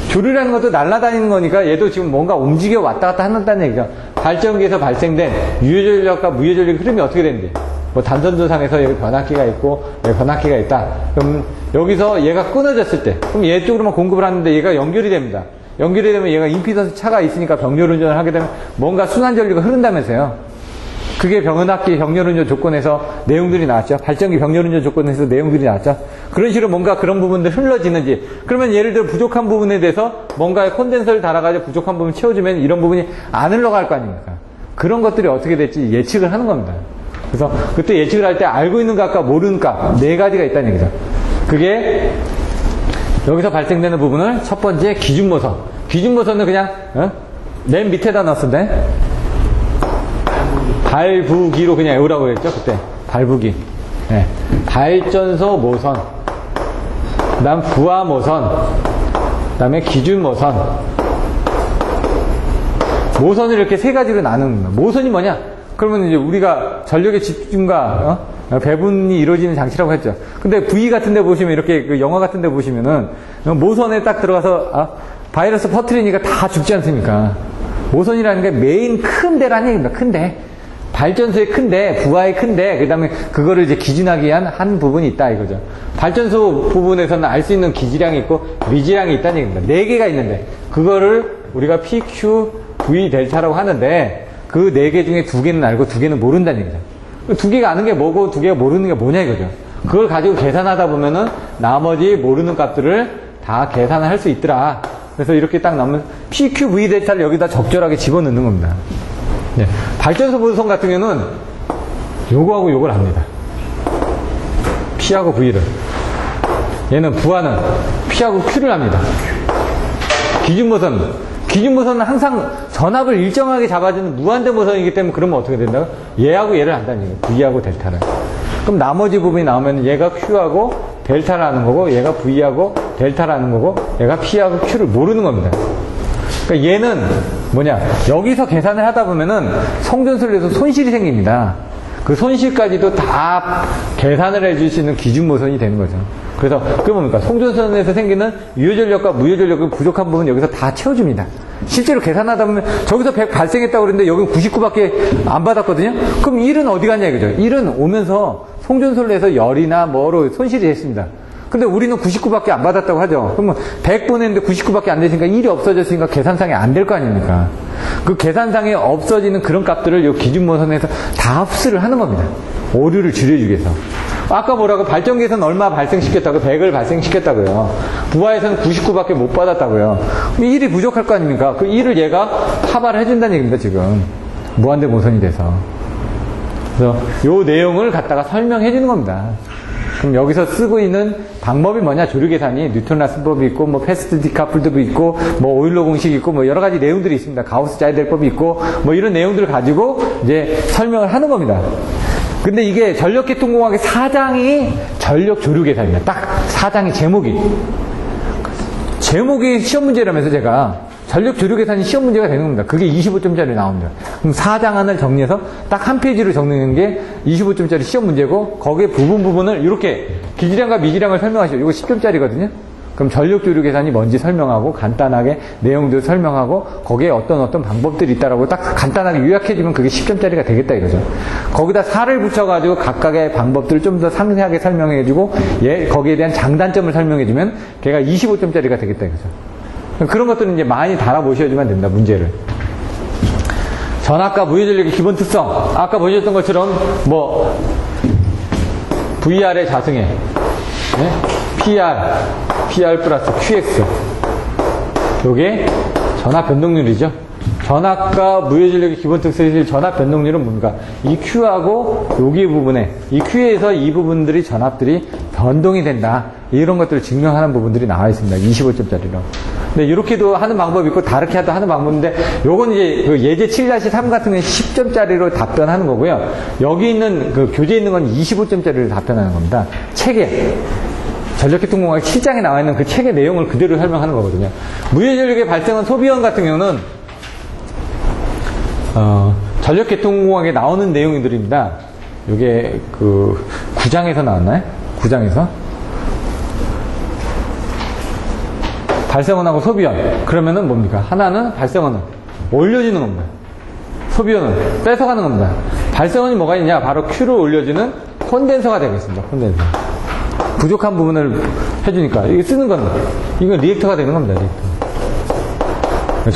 조류라는 것도 날아다니는 거니까 얘도 지금 뭔가 움직여 왔다 갔다 한다는 얘기죠. 발전기에서 발생된 유효전력과 무효전력의 흐름이 어떻게 되는지, 뭐 단선도상에서 여기 변압기가 있고 여기 변압기가 있다. 그럼 여기서 얘가 끊어졌을 때, 그럼 얘 쪽으로만 공급을 하는데 얘가 연결이 됩니다. 연결이 되면 얘가 임피던스 차가 있으니까 병렬 운전을 하게 되면 뭔가 순환 전류가 흐른다면서요. 그게 병원학기 병렬운전 조건에서 내용들이 나왔죠. 발전기 병렬운전 조건에서 내용들이 나왔죠. 그런 식으로 뭔가 그런 부분들 흘러지는지, 그러면 예를 들어 부족한 부분에 대해서 뭔가 콘덴서를 달아가지고 부족한 부분 채워주면 이런 부분이 안 흘러갈 거 아닙니까? 그런 것들이 어떻게 될지 예측을 하는 겁니다. 그래서 그때 예측을 할 때 알고 있는 값과 모르는 값 네 가지가 있다는 얘기죠. 그게 여기서 발생되는 부분을 첫 번째 기준모선. 기준모선은 그냥 맨 밑에다 넣었는데 발부기로 그냥 외우라고 했죠, 그때. 발부기. 네. 발전소 모선. 그 다음 부하 모선. 그 다음에 기준 모선. 모선을 이렇게 세 가지로 나누는 거예요. 모선이 뭐냐? 그러면 이제 우리가 전력의 집중과 배분이 이루어지는 장치라고 했죠. 근데 V 같은 데 보시면, 이렇게 그 영화 같은 데 보시면은 모선에 딱 들어가서 바이러스 퍼뜨리니까 다 죽지 않습니까? 모선이라는 게 메인 큰 대라는 얘기입니다. 큰 대. 발전소에 큰데, 부하에 큰데, 그 다음에 그거를 이제 기준하기 위한 한 부분이 있다, 이거죠. 발전소 부분에서는 알 수 있는 기질량이 있고, 미질량이 있다는 얘기입니다. 4개가 있는데, 그거를 우리가 PQ, V, 델타라고 하는데, 그 4개 중에 2개는 알고 2개는 모른다는 얘기죠. 2개가 아는 게 뭐고, 2개가 모르는 게 뭐냐, 이거죠. 그걸 가지고 계산하다 보면은, 나머지 모르는 값들을 다 계산을 할 수 있더라. 그래서 이렇게 딱 나오면, PQ, V, 델타를 여기다 적절하게 집어넣는 겁니다. 네. 발전소 보선 같은 경우는 요거하고 요걸 합니다. P하고 V를. 얘는 부하는 P하고 Q를 합니다. 기준모선은 항상 전압을 일정하게 잡아주는 무한대 모선이기 때문에 그러면 어떻게 된다고? 얘하고 얘를 한다는 얘기예요. V하고 델타를. 그럼 나머지 부분이 나오면 얘가 Q하고 델타라는 거고, 얘가 V하고 델타라는 거고, 얘가 P하고 Q를 모르는 겁니다. 그러니까 얘는 뭐냐, 여기서 계산을 하다 보면은 송전소를 해서 손실이 생깁니다. 그 손실까지도 다 계산을 해줄 수 있는 기준 모선이 되는 거죠. 그래서 그게 뭡니까, 송전선에서 생기는 유효전력과 무효전력을 부족한 부분 여기서 다 채워줍니다. 실제로 계산하다 보면 저기서 100 발생했다고 그랬는데 여기 99밖에 안 받았거든요. 그럼 1은 어디 갔냐 이거죠. 1은 오면서 송전소를 해서 열이나 뭐로 손실이 됐습니다. 근데 우리는 99밖에 안 받았다고 하죠. 그러면 100 보냈는데 99밖에 안 되니까 1이 없어졌으니까 계산상에 안 될 거 아닙니까? 그 계산상에 없어지는 그런 값들을 이 기준모선에서 다 흡수를 하는 겁니다. 오류를 줄여주기 위해서. 아까 뭐라고, 발전기에서는 얼마 발생시켰다고? 100을 발생시켰다고요. 부하에서는 99밖에 못 받았다고요. 1이 부족할 거 아닙니까? 그 1을 얘가 커버를 해준다는 얘기입니다, 지금. 무한대 모선이 돼서. 그래서 요 내용을 갖다가 설명해 주는 겁니다. 그럼 여기서 쓰고 있는 방법이 뭐냐? 조류 계산이 뉴턴-라슨법이 있고, 뭐 패스트 디카플드도 있고, 뭐 오일러 공식이 있고, 뭐 여러 가지 내용들이 있습니다. 가우스-자이델법이 있고, 뭐 이런 내용들을 가지고 이제 설명을 하는 겁니다. 근데 이게 전력계통공학의 4장이 전력 조류 계산입니다. 딱 4장이 제목이 시험 문제라면서 제가 전력 조류 계산이 시험 문제가 되는 겁니다. 그게 25점짜리 나옵니다. 그럼 4장 하나를 정리해서 딱 한 페이지로 적는 게 25점짜리 시험 문제고, 거기에 부분을 이렇게 기질량과 미질량을 설명하시죠. 이거 10점짜리거든요. 그럼 전력 조류 계산이 뭔지 설명하고, 간단하게 내용들 설명하고, 거기에 어떤 방법들이 있다라고 딱 간단하게 요약해주면 그게 10점짜리가 되겠다 이거죠. 거기다 4를 붙여가지고 각각의 방법들을 좀 더 상세하게 설명해주고, 거기에 대한 장단점을 설명해주면 걔가 25점짜리가 되겠다 이거죠. 그런 것들은 이제 많이 달아보셔야지만 된다, 문제를. 전압과 무효전력의 기본 특성. 아까 보셨던 것처럼, 뭐, VR의 자승에, 네? PR 플러스 QX. 요게 전압 변동률이죠. 전압과 무효전력의 기본 특성이 전압 변동률은 뭡니까? 이 Q하고 여기 부분에, 이 Q에서 이 부분들이 전압들이 변동이 된다. 이런 것들을 증명하는 부분들이 나와 있습니다. 25점짜리로. 근데 이렇게도 하는 방법이 있고, 다르게 하는 방법인데, 요건 이제 그 예제 7-3 같은 경우는 10점짜리로 답변하는 거고요. 여기 있는, 그 교재에 있는 건 25점짜리로 답변하는 겁니다. 책에. 전력계통공학 7장에 나와 있는 그 책의 내용을 그대로 설명하는 거거든요. 무효전력의 발생한 소비원 같은 경우는, 전력계통공학에 나오는 내용들입니다. 요게 그 9장에서 나왔나요? 9장에서? 발생원하고 소비원. 그러면은 뭡니까? 하나는 발생원은 올려주는 겁니다. 소비원은 뺏어가는 겁니다. 발생원이 뭐가 있냐? 바로 Q를 올려주는 콘덴서가 되겠습니다. 콘덴서. 부족한 부분을 해주니까 이게 쓰는 건, 이건 리액터가 되는 겁니다. 리액터.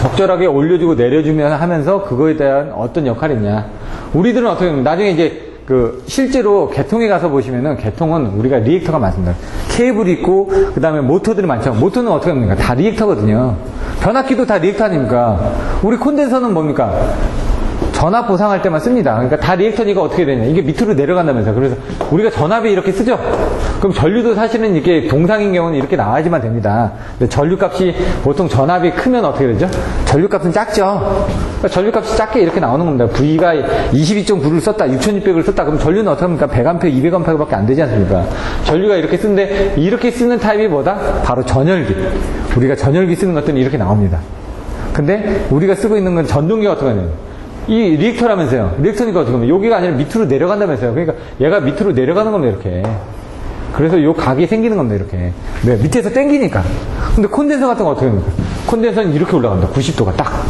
적절하게 올려주고 내려주면 하면서 그거에 대한 어떤 역할이 있냐. 우리들은 어떻게 하면 나중에 이제 그 실제로 개통에 가서 보시면은, 개통은 우리가 리액터가 많습니다. 케이블이 있고 그 다음에 모터들이 많죠. 모터는 어떻게 합니까? 다 리액터거든요. 변압기도 다 리액터 아닙니까? 우리 콘덴서는 뭡니까? 전압 보상할 때만 씁니다. 그러니까 다 리액터니까 어떻게 되냐, 이게 밑으로 내려간다면서. 그래서 우리가 전압이 이렇게 쓰죠. 그럼 전류도 사실은 이렇게 동상인 경우는 이렇게 나와야지만 됩니다. 근데 전류값이 보통 전압이 크면 어떻게 되죠? 전류값은 작죠. 그러니까 전류값이 작게 이렇게 나오는 겁니다. V가 22.9를 썼다, 6600을 썼다. 그럼 전류는 어떻게 합니까? 100A, 200A밖에 안 되지 않습니까? 전류가 이렇게 쓰는데, 이렇게 쓰는 타입이 뭐다? 바로 전열기. 우리가 전열기 쓰는 것들은 이렇게 나옵니다. 근데 우리가 쓰고 있는 건 전동기가 어떻게 하냐면, 이 리액터라면서요. 리액터니까 어떻게 하면 여기가 아니라 밑으로 내려간다면서요. 그러니까 얘가 밑으로 내려가는 겁니다, 이렇게. 그래서 요 각이 생기는 겁니다, 이렇게. 네, 밑에서 당기니까. 근데 콘덴서 같은 거 어떻게 합니까? 콘덴서는 이렇게 올라간다. 90도가 딱.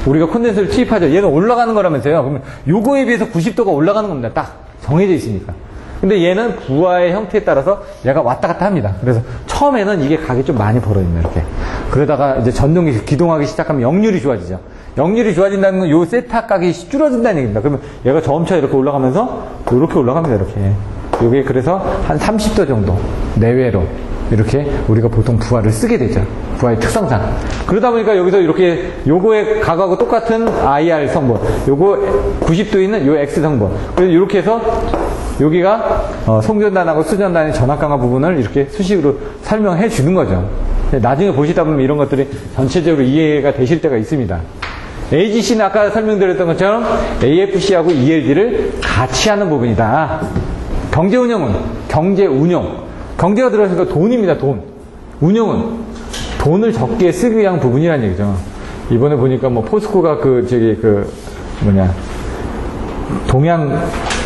우리가 콘덴서를 투입하죠. 얘는 올라가는 거라면서요. 그러면 요거에 비해서 90도가 올라가는 겁니다. 딱 정해져 있으니까. 근데 얘는 부하의 형태에 따라서 얘가 왔다 갔다 합니다. 그래서 처음에는 이게 각이 좀 많이 벌어집니다. 이렇게. 그러다가 이제 전동이 기동하기 시작하면 역률이 좋아지죠. 역률이 좋아진다는 건 요 세타 각이 줄어든다는 얘기입니다. 그러면 얘가 점차 이렇게 올라가면서 이렇게 올라갑니다. 이렇게. 요게 그래서 한 30도 정도 내외로 이렇게 우리가 보통 부하를 쓰게 되죠. 부하의 특성상. 그러다 보니까 여기서 이렇게 요거의 각하고 똑같은 IR 성분, 요거 90도 있는 요 X 성분. 그래서 이렇게 해서 여기가 송전단하고 수전단의 전압 강화 부분을 이렇게 수식으로 설명해 주는 거죠. 나중에 보시다 보면 이런 것들이 전체적으로 이해가 되실 때가 있습니다. AGC는 아까 설명드렸던 것처럼 AFC하고 ELD를 같이 하는 부분이다. 경제운영은 경제운용. 경제가 들어가니까 돈입니다. 돈. 운영은 돈을 적게 쓰기 위한 부분이라는 얘기죠. 이번에 보니까 뭐 포스코가 동양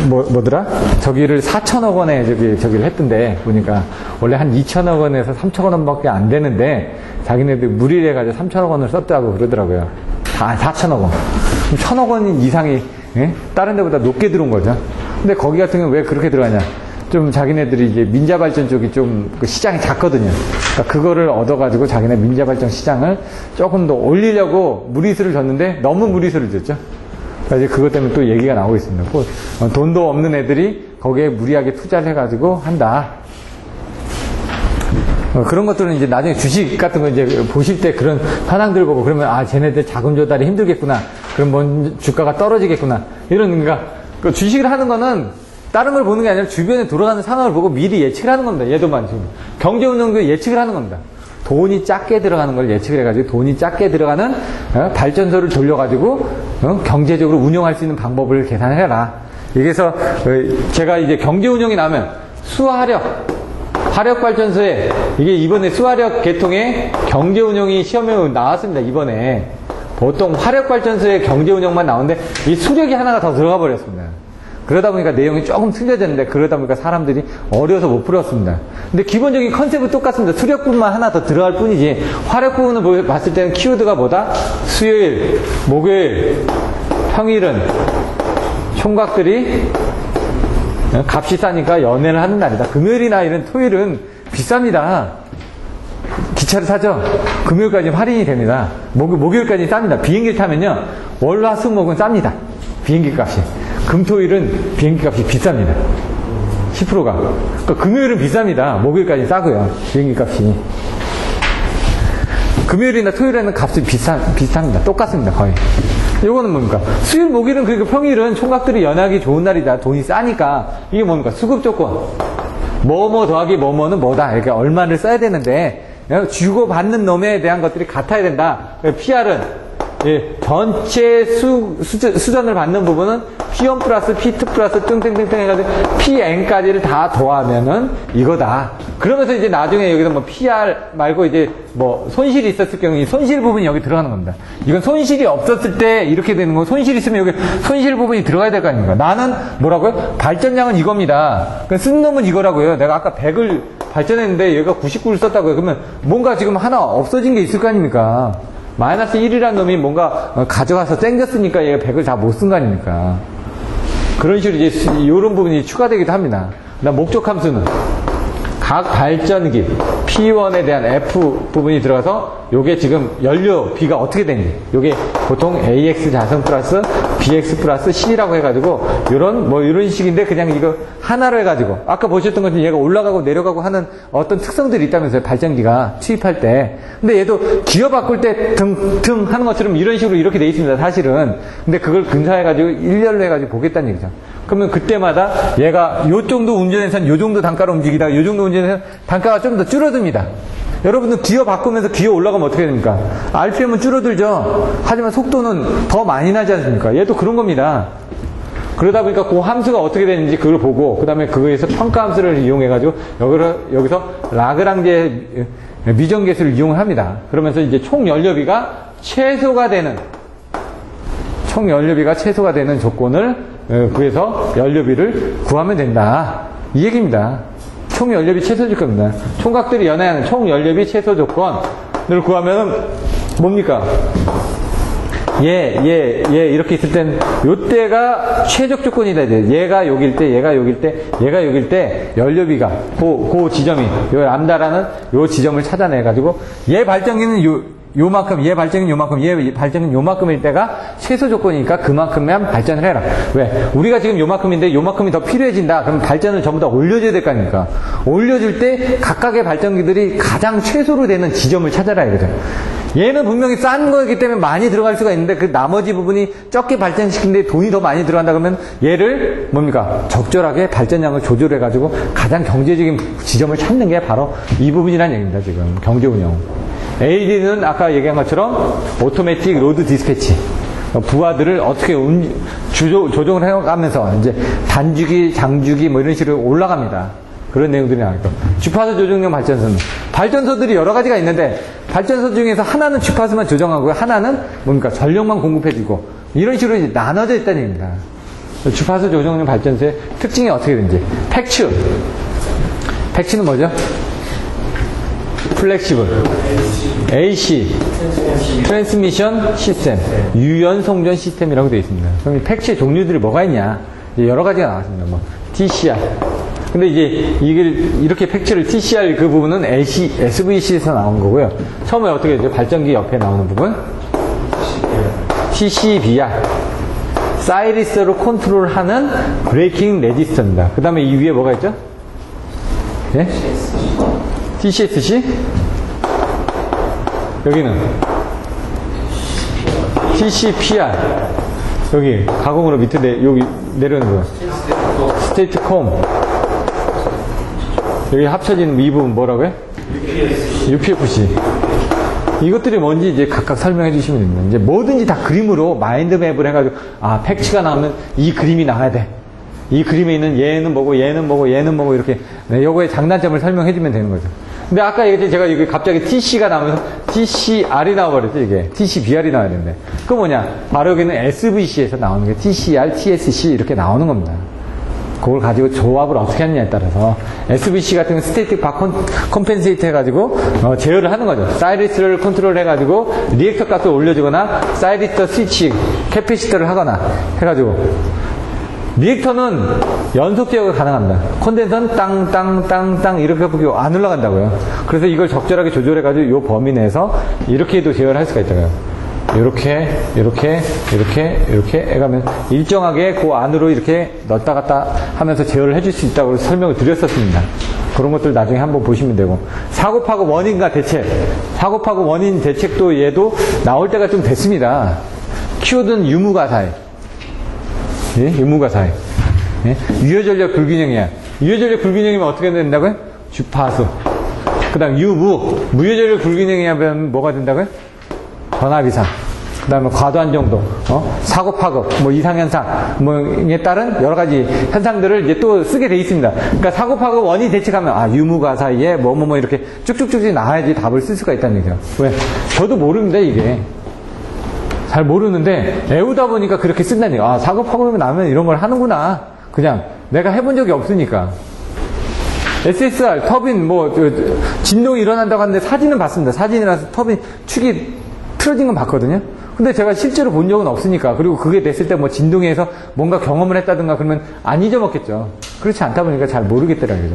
뭐더라? 저기를 4천억 원에 저기를 했던데 보니까 원래 한 2천억 원에서 3천억 원밖에 안 되는데 자기네들 무리를 해가지고 3천억 원을 썼다고 그러더라고요. 다 4천억 원. 1천억 원 이상이 다른 데보다 높게 들어온 거죠. 근데 거기 같은 경우는 왜 그렇게 들어가냐? 좀 자기네들이 이제 민자발전 쪽이 좀 그 시장이 작거든요. 그러니까 그거를 얻어가지고 자기네 민자발전 시장을 조금 더 올리려고 무리수를 줬는데 너무 무리수를 줬죠. 그래서 그것 때문에 또 얘기가 나오고 있습니다. 돈도 없는 애들이 거기에 무리하게 투자를 해가지고 한다. 그런 것들은 이제 나중에 주식 같은 거 이제 보실 때 그런 현황들 보고 그러면 아, 쟤네들 자금 조달이 힘들겠구나. 그럼 뭐 주가가 떨어지겠구나. 이런, 그러니까 그 주식을 하는 거는 다른 걸 보는 게 아니라 주변에 돌아가는 상황을 보고 미리 예측을 하는 겁니다. 얘도만 지금. 경제운영도 예측을 하는 겁니다. 돈이 작게 들어가는 걸 예측을 해가지고 돈이 작게 들어가는 발전소를 돌려가지고 경제적으로 운영할 수 있는 방법을 계산해라. 여기서 제가 이제 경제운영이 나면 화력발전소에 이게 이번에 수화력 계통의 경제운영이 시험에 나왔습니다. 이번에 보통 화력발전소의 경제운영만 나오는데 이 수력이 하나가 더 들어가 버렸습니다. 그러다 보니까 내용이 조금 틀려졌는데 그러다 보니까 사람들이 어려워서 못 풀었습니다. 근데 기본적인 컨셉은 똑같습니다. 수력 부분만 하나 더 들어갈 뿐이지 화력 부분을 봤을 때는 키워드가 뭐다? 수요일, 목요일, 평일은 총각들이 값이 싸니까 연애를 하는 날이다. 금요일이나 이런 토요일은 비쌉니다. 기차를 타죠? 금요일까지 할인이 됩니다. 목요일까지 쌉니다. 비행기를 타면요. 월, 화, 수, 목은 쌉니다. 비행기 값이. 금토일은 비행기 값이 비쌉니다. 10%가. 그러니까 금요일은 비쌉니다. 목요일까지 싸고요. 비행기 값이. 금요일이나 토요일에는 값이 비쌉니다. 똑같습니다. 거의. 요거는 뭡니까? 수요일, 목요일은 그러니까 평일은 총각들이 연하기 좋은 날이다. 돈이 싸니까. 이게 뭡니까? 수급 조건. 뭐뭐 더하기 뭐뭐는 뭐다. 이렇게 얼마를 써야 되는데 주고받는 놈에 대한 것들이 같아야 된다. PR은 전체 수전을 받는 부분은 P1 플러스 P2 플러스 땡땡땡땡 해가지고 PN까지를 다 더하면은 이거다. 그러면서 이제 나중에 여기서 뭐 PR 말고 이제 뭐 손실이 있었을 경우 이 손실 부분이 여기 들어가는 겁니다. 이건 손실이 없었을 때 이렇게 되는 거, 손실이 있으면 여기 손실 부분이 들어가야 될 거 아닙니까? 나는 뭐라고요? 발전량은 이겁니다. 쓴 놈은 이거라고요. 내가 아까 100을 발전했는데 얘가 99를 썼다고요. 그러면 뭔가 지금 하나 없어진 게 있을 거 아닙니까? 마이너스 1이라는 놈이 뭔가 가져가서 땡겼으니까 얘가 100을 다 못 쓴 거 아닙니까? 그런 식으로 이제 이런 부분이 추가되기도 합니다. 그다음 목적 함수는 각 발전기 P1에 대한 F 부분이 들어가서 요게 지금 연료 B가 어떻게 되는지 요게 보통 AX 자성 플러스 BX 플러스 C라고 해가지고 이런 식인데 그냥 이거 하나로 해가지고 아까 보셨던 것처럼 얘가 올라가고 내려가고 하는 어떤 특성들이 있다면서요. 발전기가 투입할 때. 근데 얘도 기어 바꿀 때 등 하는 것처럼 이런 식으로 이렇게 돼 있습니다. 사실은. 근데 그걸 근사해가지고 일렬로 해가지고 보겠다는 얘기죠. 그러면 그때마다 얘가 요 정도 운전해서는 요 정도 단가로 움직이다가 요 정도 운전해서 단가가 좀 더 줄어듭니다. 여러분들 기어 바꾸면서 기어 올라가면 어떻게 됩니까? RPM은 줄어들죠. 하지만 속도는 더 많이 나지 않습니까? 얘도 그런 겁니다. 그러다 보니까 그 함수가 어떻게 되는지 그걸 보고 그 다음에 그거에서 평가 함수를 이용해가지고 여기서 라그랑제 미정계수를 이용을 합니다. 그러면서 이제 총 연료비가 최소가 되는 조건을 구해서 연료비를 구하면 된다. 이 얘기입니다. 총 연료비 최소 조건입니다. 총각들이 연애하는 총 연료비 최소 조건을 구하면 뭡니까? 이렇게 있을 땐 요때가 최적 조건이다. 얘가 여길 때, 얘가 여길 때, 얘가 여길 때 연료비가 그 지점이 요 람다라는 요 지점을 찾아내가지고 얘 발전기는 요만큼, 얘 발전기는 요만큼, 얘 발전기는 요만큼일 때가 최소 조건이니까 그만큼만 발전을 해라. 왜? 우리가 지금 요만큼인데 요만큼이 더 필요해진다. 그럼 발전을 전부 다 올려줘야 될 거 아닙니까? 올려줄 때 각각의 발전기들이 가장 최소로 되는 지점을 찾아라 이거죠. 얘는 분명히 싼 거이기 때문에 많이 들어갈 수가 있는데 그 나머지 부분이 적게 발전시키는데 돈이 더 많이 들어간다 그러면 얘를 뭡니까? 적절하게 발전량을 조절해가지고 가장 경제적인 지점을 찾는 게 바로 이 부분이라는 얘기입니다. 지금 경제운영. AD는 아까 얘기한 것처럼 오토매틱 로드 디스패치. 부하들을 어떻게 조정을 해가면서 이제 단주기, 장주기 뭐 이런 식으로 올라갑니다. 그런 내용들이 나와있고. 주파수 조정용 발전소는 발전소들이 여러 가지가 있는데 발전소 중에서 하나는 주파수만 조정하고 하나는 뭡니까? 전력만 공급해주고 이런 식으로 이제 나눠져 있다는 얘기입니다. 주파수 조정용 발전소의 특징이 어떻게 되는지. 팩츠는 뭐죠? 플렉시블, AC, 트랜스미션 시스템, 유연송전 시스템이라고 되어 있습니다. 그럼 이 팩츠의 종류들이 뭐가 있냐? 이제 여러 가지가 나왔습니다. 뭐 TCR. 근데 이제 이렇게 팩츠를 TCR 그 부분은 SVC에서 나온 거고요. 처음에 어떻게 했죠? 발전기 옆에 나오는 부분 TCBR, 사이리스로 컨트롤하는 브레이킹 레지스터입니다. 그 다음에 이 위에 뭐가 있죠? 네? TCSC? 여기는 TCPR. 여기 가공으로 밑에 여기 내려오는 거예요. 스테이트콤. 여기 합쳐진 이 부분 뭐라고요? UPFC. 이것들이 뭔지 이제 각각 설명해 주시면 됩니다. 이제 뭐든지 다 그림으로 마인드맵을 해가지고 팩츠가 나오면 이 그림이 나와야 돼. 이 그림에 있는 얘는 뭐고 얘는 뭐고 얘는 뭐고 이렇게 요거의 장단점을 설명해 주면 되는 거죠. 근데 아까 얘기했지 제가 여기 갑자기 TC가 나오면서 TCR이 나와버렸죠. 이게 TCBR이 나와야 되는데 그거 뭐냐? 바로 여기는 SVC에서 나오는 게 TCR, TSC 이렇게 나오는 겁니다. 그걸 가지고 조합을 어떻게 하느냐에 따라서 SVC 같은 경우는 스테이틱 바 컴펜세이트 해가지고 제어를 하는 거죠. 사이리스를 컨트롤 해가지고 리액터 값을 올려주거나 사이리스터 스위치 캐피시터를 하거나 해가지고 리액터는 연속 제어가 가능합니다. 콘덴서는 땅 이렇게 해보고 안 올라간다고요. 그래서 이걸 적절하게 조절해가지고 이 범위 내에서 이렇게도 제어를 할 수가 있다고요. 이렇게 해가면 일정하게 그 안으로 이렇게 넣었다 갔다 하면서 제어를 해줄 수 있다고 설명을 드렸었습니다. 그런 것들 나중에 한번 보시면 되고. 사고파고 원인과 대책. 사고파고 원인 대책도 얘도 나올 때가 좀 됐습니다. 키워드는 유무가사해. 예? 유무가사해. 예? 유효전력 불균형이야. 유효전력 불균형이면 어떻게 된다고요? 주파수. 그 다음 무효전력 불균형이면 뭐가 된다고요? 전압 이상. 그 다음에 과도한 정도, 사고 파급, 뭐 이상현상, 뭐에 따른 여러 가지 현상들을 이제 또 쓰게 돼 있습니다. 그러니까 사고 파급 원인 대책하면, 유무가 사이에 뭐 이렇게 쭉쭉쭉 나와야지 답을 쓸 수가 있다는 얘기죠. 왜? 저도 모릅니다, 이게. 잘 모르는데, 외우다 보니까 그렇게 쓴다는 얘기야. 사고 파급이 나면 이런 걸 하는구나. 그냥, 내가 해본 적이 없으니까. SSR, 터빈, 진동이 일어난다고 하는데 사진은 봤습니다. 사진이라서 터빈 축이 틀어진 건 봤거든요. 근데 제가 실제로 본 적은 없으니까, 그리고 그게 됐을 때 진동에서 뭔가 경험을 했다든가 그러면 안 잊어먹겠죠. 그렇지 않다 보니까 잘 모르겠더라고요.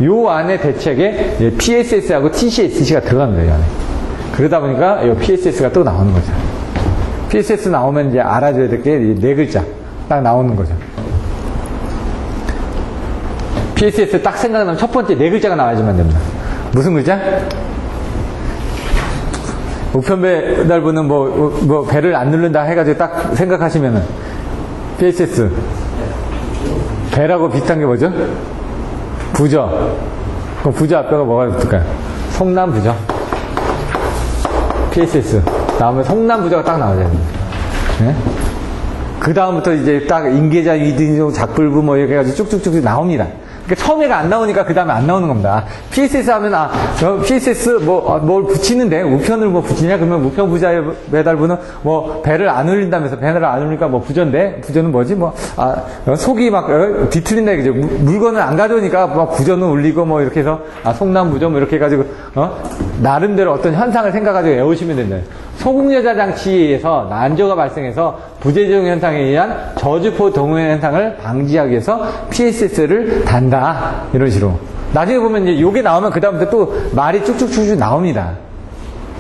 요 안에 대책에 PSS하고 TCSC가 들어갑니다, 이 안에. 그러다 보니까 요 PSS가 또 나오는 거죠. PSS 나오면 이제 알아줘야 될 게 네 글자 딱 나오는 거죠. PSS 딱 생각나면 첫 번째 네 글자가 나와야지만 됩니다. 무슨 글자? 우편 배달부는 배를 안 누른다 해가지고 딱 생각하시면은, PSS. 배라고 비슷한 게 뭐죠? 부저. 그럼 부저 앞에가 뭐가 붙을까요? 성남부저. PSS. 다음에 성남부저가 딱 나와야 됩니다. 네? 그 다음부터 이제 딱 인계자, 위등종, 작불부 이렇게 해가지고 쭉쭉쭉 나옵니다. 그러니까 처음에가 안 나오니까 그 다음에 안 나오는 겁니다. PSS 하면 PSS 뭘 붙이는데 우편을 붙이냐? 그러면 우편 부자 배달부는 배를 안 울린다면서 배를 안 울리니까 부저인데 부저는 뭐지? 속이 막 뒤틀린다 이거죠. 물건을 안 가져오니까 부저는 울리고 이렇게 해서 송남 부저 이렇게 해가지고 나름대로 어떤 현상을 생각하지고 외우시면 된다. 소극여자 장치에 의해서 난조가 발생해서 부재중 현상에 의한 저주포 동요 현상을 방지하기 위해서 PSS를 단다. 이런 식으로. 나중에 보면 이제 요게 나오면 그다음부터 또 말이 쭉쭉쭉쭉 나옵니다.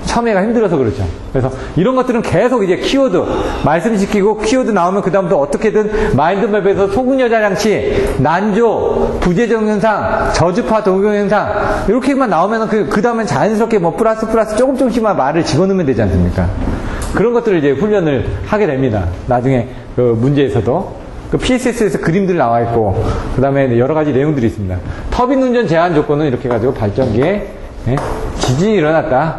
처음에가 힘들어서 그렇죠. 그래서 이런 것들은 계속 이제 키워드 말씀시키고 키워드 나오면 그다음부터 어떻게든 마인드맵에서 소극여자 장치, 난조, 부재중 현상, 저주파 동요 현상 이렇게만 나오면 그 다음엔 자연스럽게 뭐 플러스 조금씩만 말을 집어넣으면 되지 않습니까? 그런 것들을 이제 훈련을 하게 됩니다. 나중에 그 문제에서도. 그 PSS에서 그림들 나와 있고, 그 다음에 여러 가지 내용들이 있습니다. 터빈 운전 제한 조건은 이렇게 해가지고 발전기에 지진이 일어났다.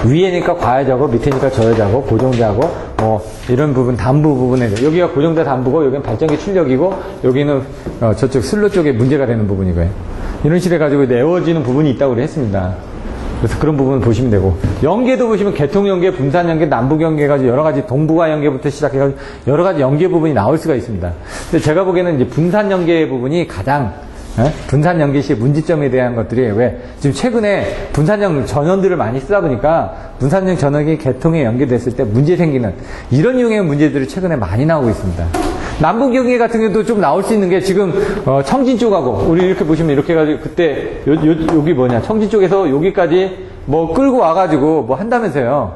위에니까 과여자고, 밑에니까 저여자고, 고정자고, 뭐, 이런 부분, 담부 부분에, 여기가 고정자 담부고, 여기는 발전기 출력이고, 여기는, 저쪽 슬로 쪽에 문제가 되는 부분이고요. 이런 식으로 해가지고 내워지는 부분이 있다고 했습니다. 그래서 그런 부분을 보시면 되고, 연계도 보시면 개통 연계, 분산 연계, 남북 연계 해가지고 여러 가지 동북아 연계부터 시작해가지고 여러 가지 연계 부분이 나올 수가 있습니다. 근데 제가 보기에는 이제 분산 연계 부분이 가장 분산 연계 시의 문제점에 대한 것들이 왜 지금 최근에 분산형 전원들을 많이 쓰다 보니까 분산형 전원이 개통에 연계됐을 때 문제 생기는 이런 유형의 문제들이 최근에 많이 나오고 있습니다. 남북 연계 같은 경우도 좀 나올 수 있는 게 지금 청진 쪽하고 우리 이렇게 보시면 이렇게 해가지고 그때 여기 뭐냐 청진 쪽에서 여기까지 뭐 끌고 와가지고 뭐 한다면서요.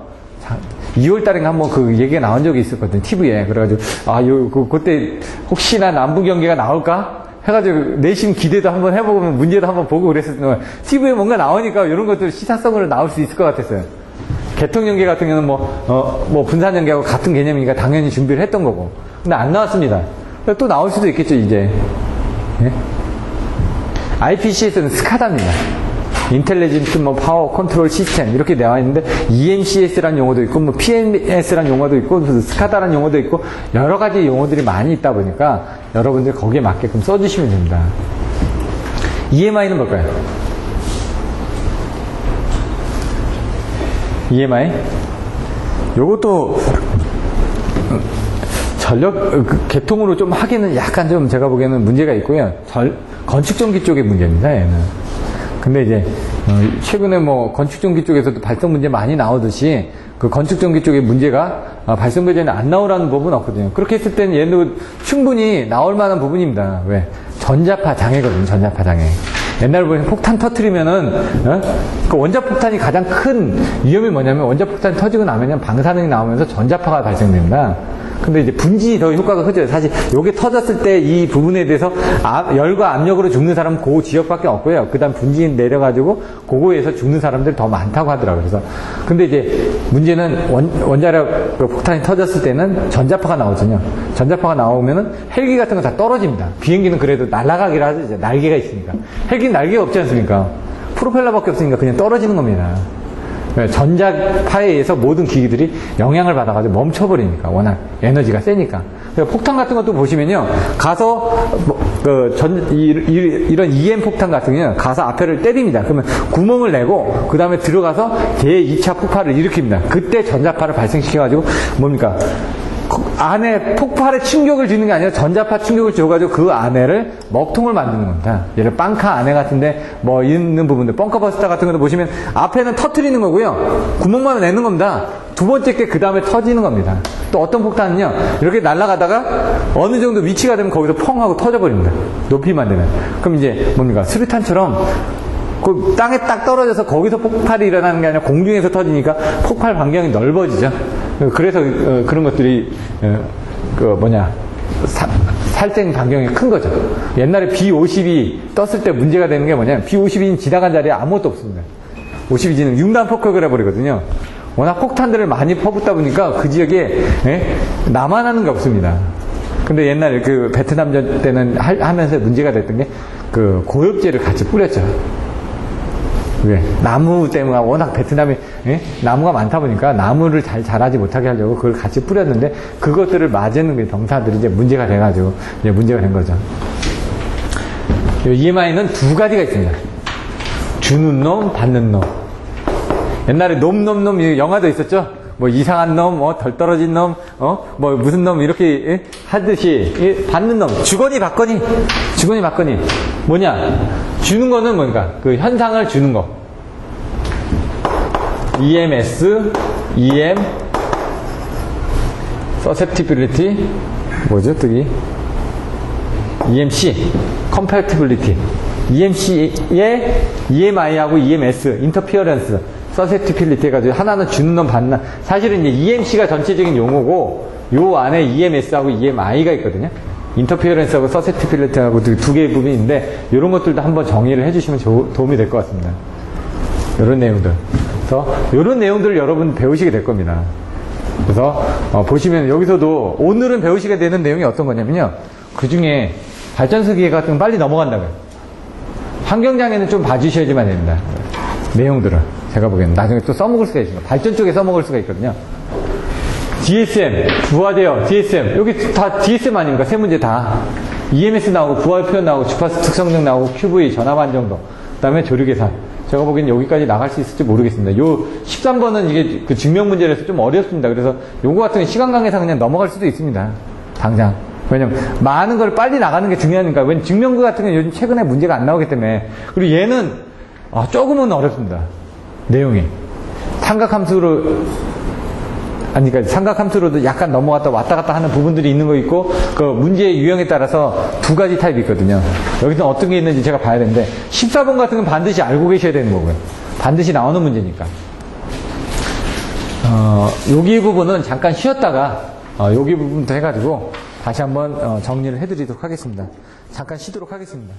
2월 달인가 한번 그 얘기가 나온 적이 있었거든요. TV에. 그래가지고 그때 혹시나 남북 연계가 나올까? 해가지고 내심 기대도 한번 해보고 문제도 한번 보고 그랬었는데 TV에 뭔가 나오니까 이런 것들 시사성으로 나올 수 있을 것 같았어요. 개통연계 같은 경우는 뭐 분산연계하고 같은 개념이니까 당연히 준비를 했던 거고. 근데 안 나왔습니다. 또 나올 수도 있겠죠, 이제. 예? IPC에서는 스카다입니다. 인텔리전트 파워 컨트롤 시스템 이렇게 나와 있는데 EMCS라는 용어도 있고 뭐 PMS라는 용어도 있고 스카다라는 용어도 있고 여러 가지 용어들이 많이 있다 보니까 여러분들 거기에 맞게끔 써주시면 됩니다. EMI는 뭘까요? EMI? 요것도 전력 개통으로 좀 하기는 약간 좀 제가 보기에는 문제가 있고요. 건축전기 쪽의 문제입니다. 얘는. 근데 이제 최근에 뭐 건축전기 쪽에서도 발성 문제 많이 나오듯이 그 건축전기 쪽의 문제가 발성 배전에 안 나오라는 법은 없거든요. 그렇게 했을 때는 얘도 충분히 나올 만한 부분입니다. 왜? 전자파 장애거든요. 전자파 장애. 옛날에 보면 폭탄 터트리면은 그 원자폭탄이 가장 큰 위험이 뭐냐면 원자폭탄이 터지고 나면 방사능이 나오면서 전자파가 발생됩니다. 근데 이제 분진이 더 효과가 크죠. 사실 요게 터졌을 때 이 부분에 대해서 열과 압력으로 죽는 사람은 그 지역밖에 없고요. 그 다음 분진이 내려가지고 그거에서 죽는 사람들이 더 많다고 하더라고요. 그래서 근데 이제 문제는 원자력 폭탄이 터졌을 때는 전자파가 나오거든요. 전자파가 나오면은 헬기 같은 거 다 떨어집니다. 비행기는 그래도 날아가기를 하죠. 이제 날개가 있으니까. 헬기는 날개가 없지 않습니까? 프로펠러밖에 없으니까 그냥 떨어지는 겁니다. 전자파에 의해서 모든 기기들이 영향을 받아가지고 멈춰버리니까 워낙 에너지가 세니까. 폭탄 같은 것도 보시면요, 가서 이런 EM 폭탄 같은 경우는 가서 앞에를 때립니다. 그러면 구멍을 내고 그 다음에 들어가서 제2차 폭발을 일으킵니다. 그때 전자파를 발생시켜가지고 뭡니까? 안에 폭발에 충격을 주는 게 아니라 전자파 충격을 줘가지고 그 안에를 먹통을 만드는 겁니다. 예를 들어 빵카 안에 같은데 뭐 있는 부분들 벙커버스터 같은 것도 보시면 앞에는 터트리는 거고요. 구멍만 내는 겁니다. 두 번째 게 그 다음에 터지는 겁니다. 또 어떤 폭탄은요, 이렇게 날아가다가 어느 정도 위치가 되면 거기서 펑 하고 터져버립니다. 높이만 되면. 그럼 이제 뭡니까? 수류탄처럼 그 땅에 딱 떨어져서 거기서 폭발이 일어나는 게 아니라 공중에서 터지니까 폭발 반경이 넓어지죠. 그래서 그런 것들이 살생 반경이 큰 거죠. 옛날에 B-52 떴을 때 문제가 되는 게 뭐냐면 B-52는 지나간 자리에 아무것도 없습니다. 52G는 융단 폭격을 해버리거든요. 워낙 폭탄들을 많이 퍼붓다 보니까 그 지역에 남아나는 게 없습니다. 근데 옛날에 그 베트남전 때는 하면서 문제가 됐던 게 그 고엽제를 같이 뿌렸죠. 왜? 나무 때문에 워낙 베트남에 나무가 많다 보니까 나무를 잘 자라지 못하게 하려고 그걸 같이 뿌렸는데 그것들을 맞는 병사들이 이제 문제가 돼가지고 이제 문제가 된 거죠. EMI는 두 가지가 있습니다. 주는 놈, 받는 놈. 옛날에 놈 영화도 있었죠. 뭐 이상한 놈, 덜 떨어진 놈, 뭐 무슨 놈 이렇게 하듯이 받는 놈, 주거니 받거니 뭐냐? 주는 거는 뭔가 그 현상을 주는 거. EMS, EM, susceptibility, 뭐죠, 뜨기? EMC, compatibility. EMC에 EMI하고 EMS, interference, susceptibility 해가지고 하나는 주는 놈 받는. 사실은 이제 EMC가 전체적인 용어고, 요 안에 EMS하고 EMI가 있거든요. interference하고 susceptibility하고 두 개의 부분이 있는데, 요런 것들도 한번 정의를 해주시면 도움이 될 것 같습니다. 요런 내용들. 그래서 요런 내용들을 여러분 배우시게 될 겁니다. 그래서 보시면 여기서도 오늘은 배우시게 되는 내용이 어떤 거냐면요. 그 중에 발전소 기계 같은 건 빨리 넘어간다고요. 환경장애는 좀 봐주셔야지만 됩니다. 내용들을. 제가 보기에는 나중에 또 써먹을 수가 있습니다. 발전 쪽에 써먹을 수가 있거든요. DSM, 부하대역, DSM. 여기 다 DSM 아닙니까? 세 문제 다. EMS 나오고, 부하 표현 나오고, 주파수 특성능 나오고, QV, 전압 안정도. 그 다음에 조류계산. 제가 보기엔 여기까지 나갈 수 있을지 모르겠습니다. 요 13번은 이게 그 증명 문제라서 좀 어렵습니다. 그래서 요거 같은 건 시간 관계상 그냥 넘어갈 수도 있습니다. 당장. 왜냐면 많은 걸 빨리 나가는 게 중요하니까. 왜냐면 증명구 같은 건 요즘 최근에 문제가 안 나오기 때문에. 그리고 얘는 조금은 어렵습니다. 내용이. 삼각함수로 그러니까 삼각함수로도 약간 넘어갔다 왔다 갔다 하는 부분들이 있는 거 있고, 그 문제의 유형에 따라서 두 가지 타입이 있거든요. 여기서 어떤 게 있는지 제가 봐야 되는데, 14번 같은 건 반드시 알고 계셔야 되는 거고요. 반드시 나오는 문제니까. 여기 부분은 잠깐 쉬었다가, 여기 부분부터 해가지고, 다시 한번 정리를 해드리도록 하겠습니다. 잠깐 쉬도록 하겠습니다.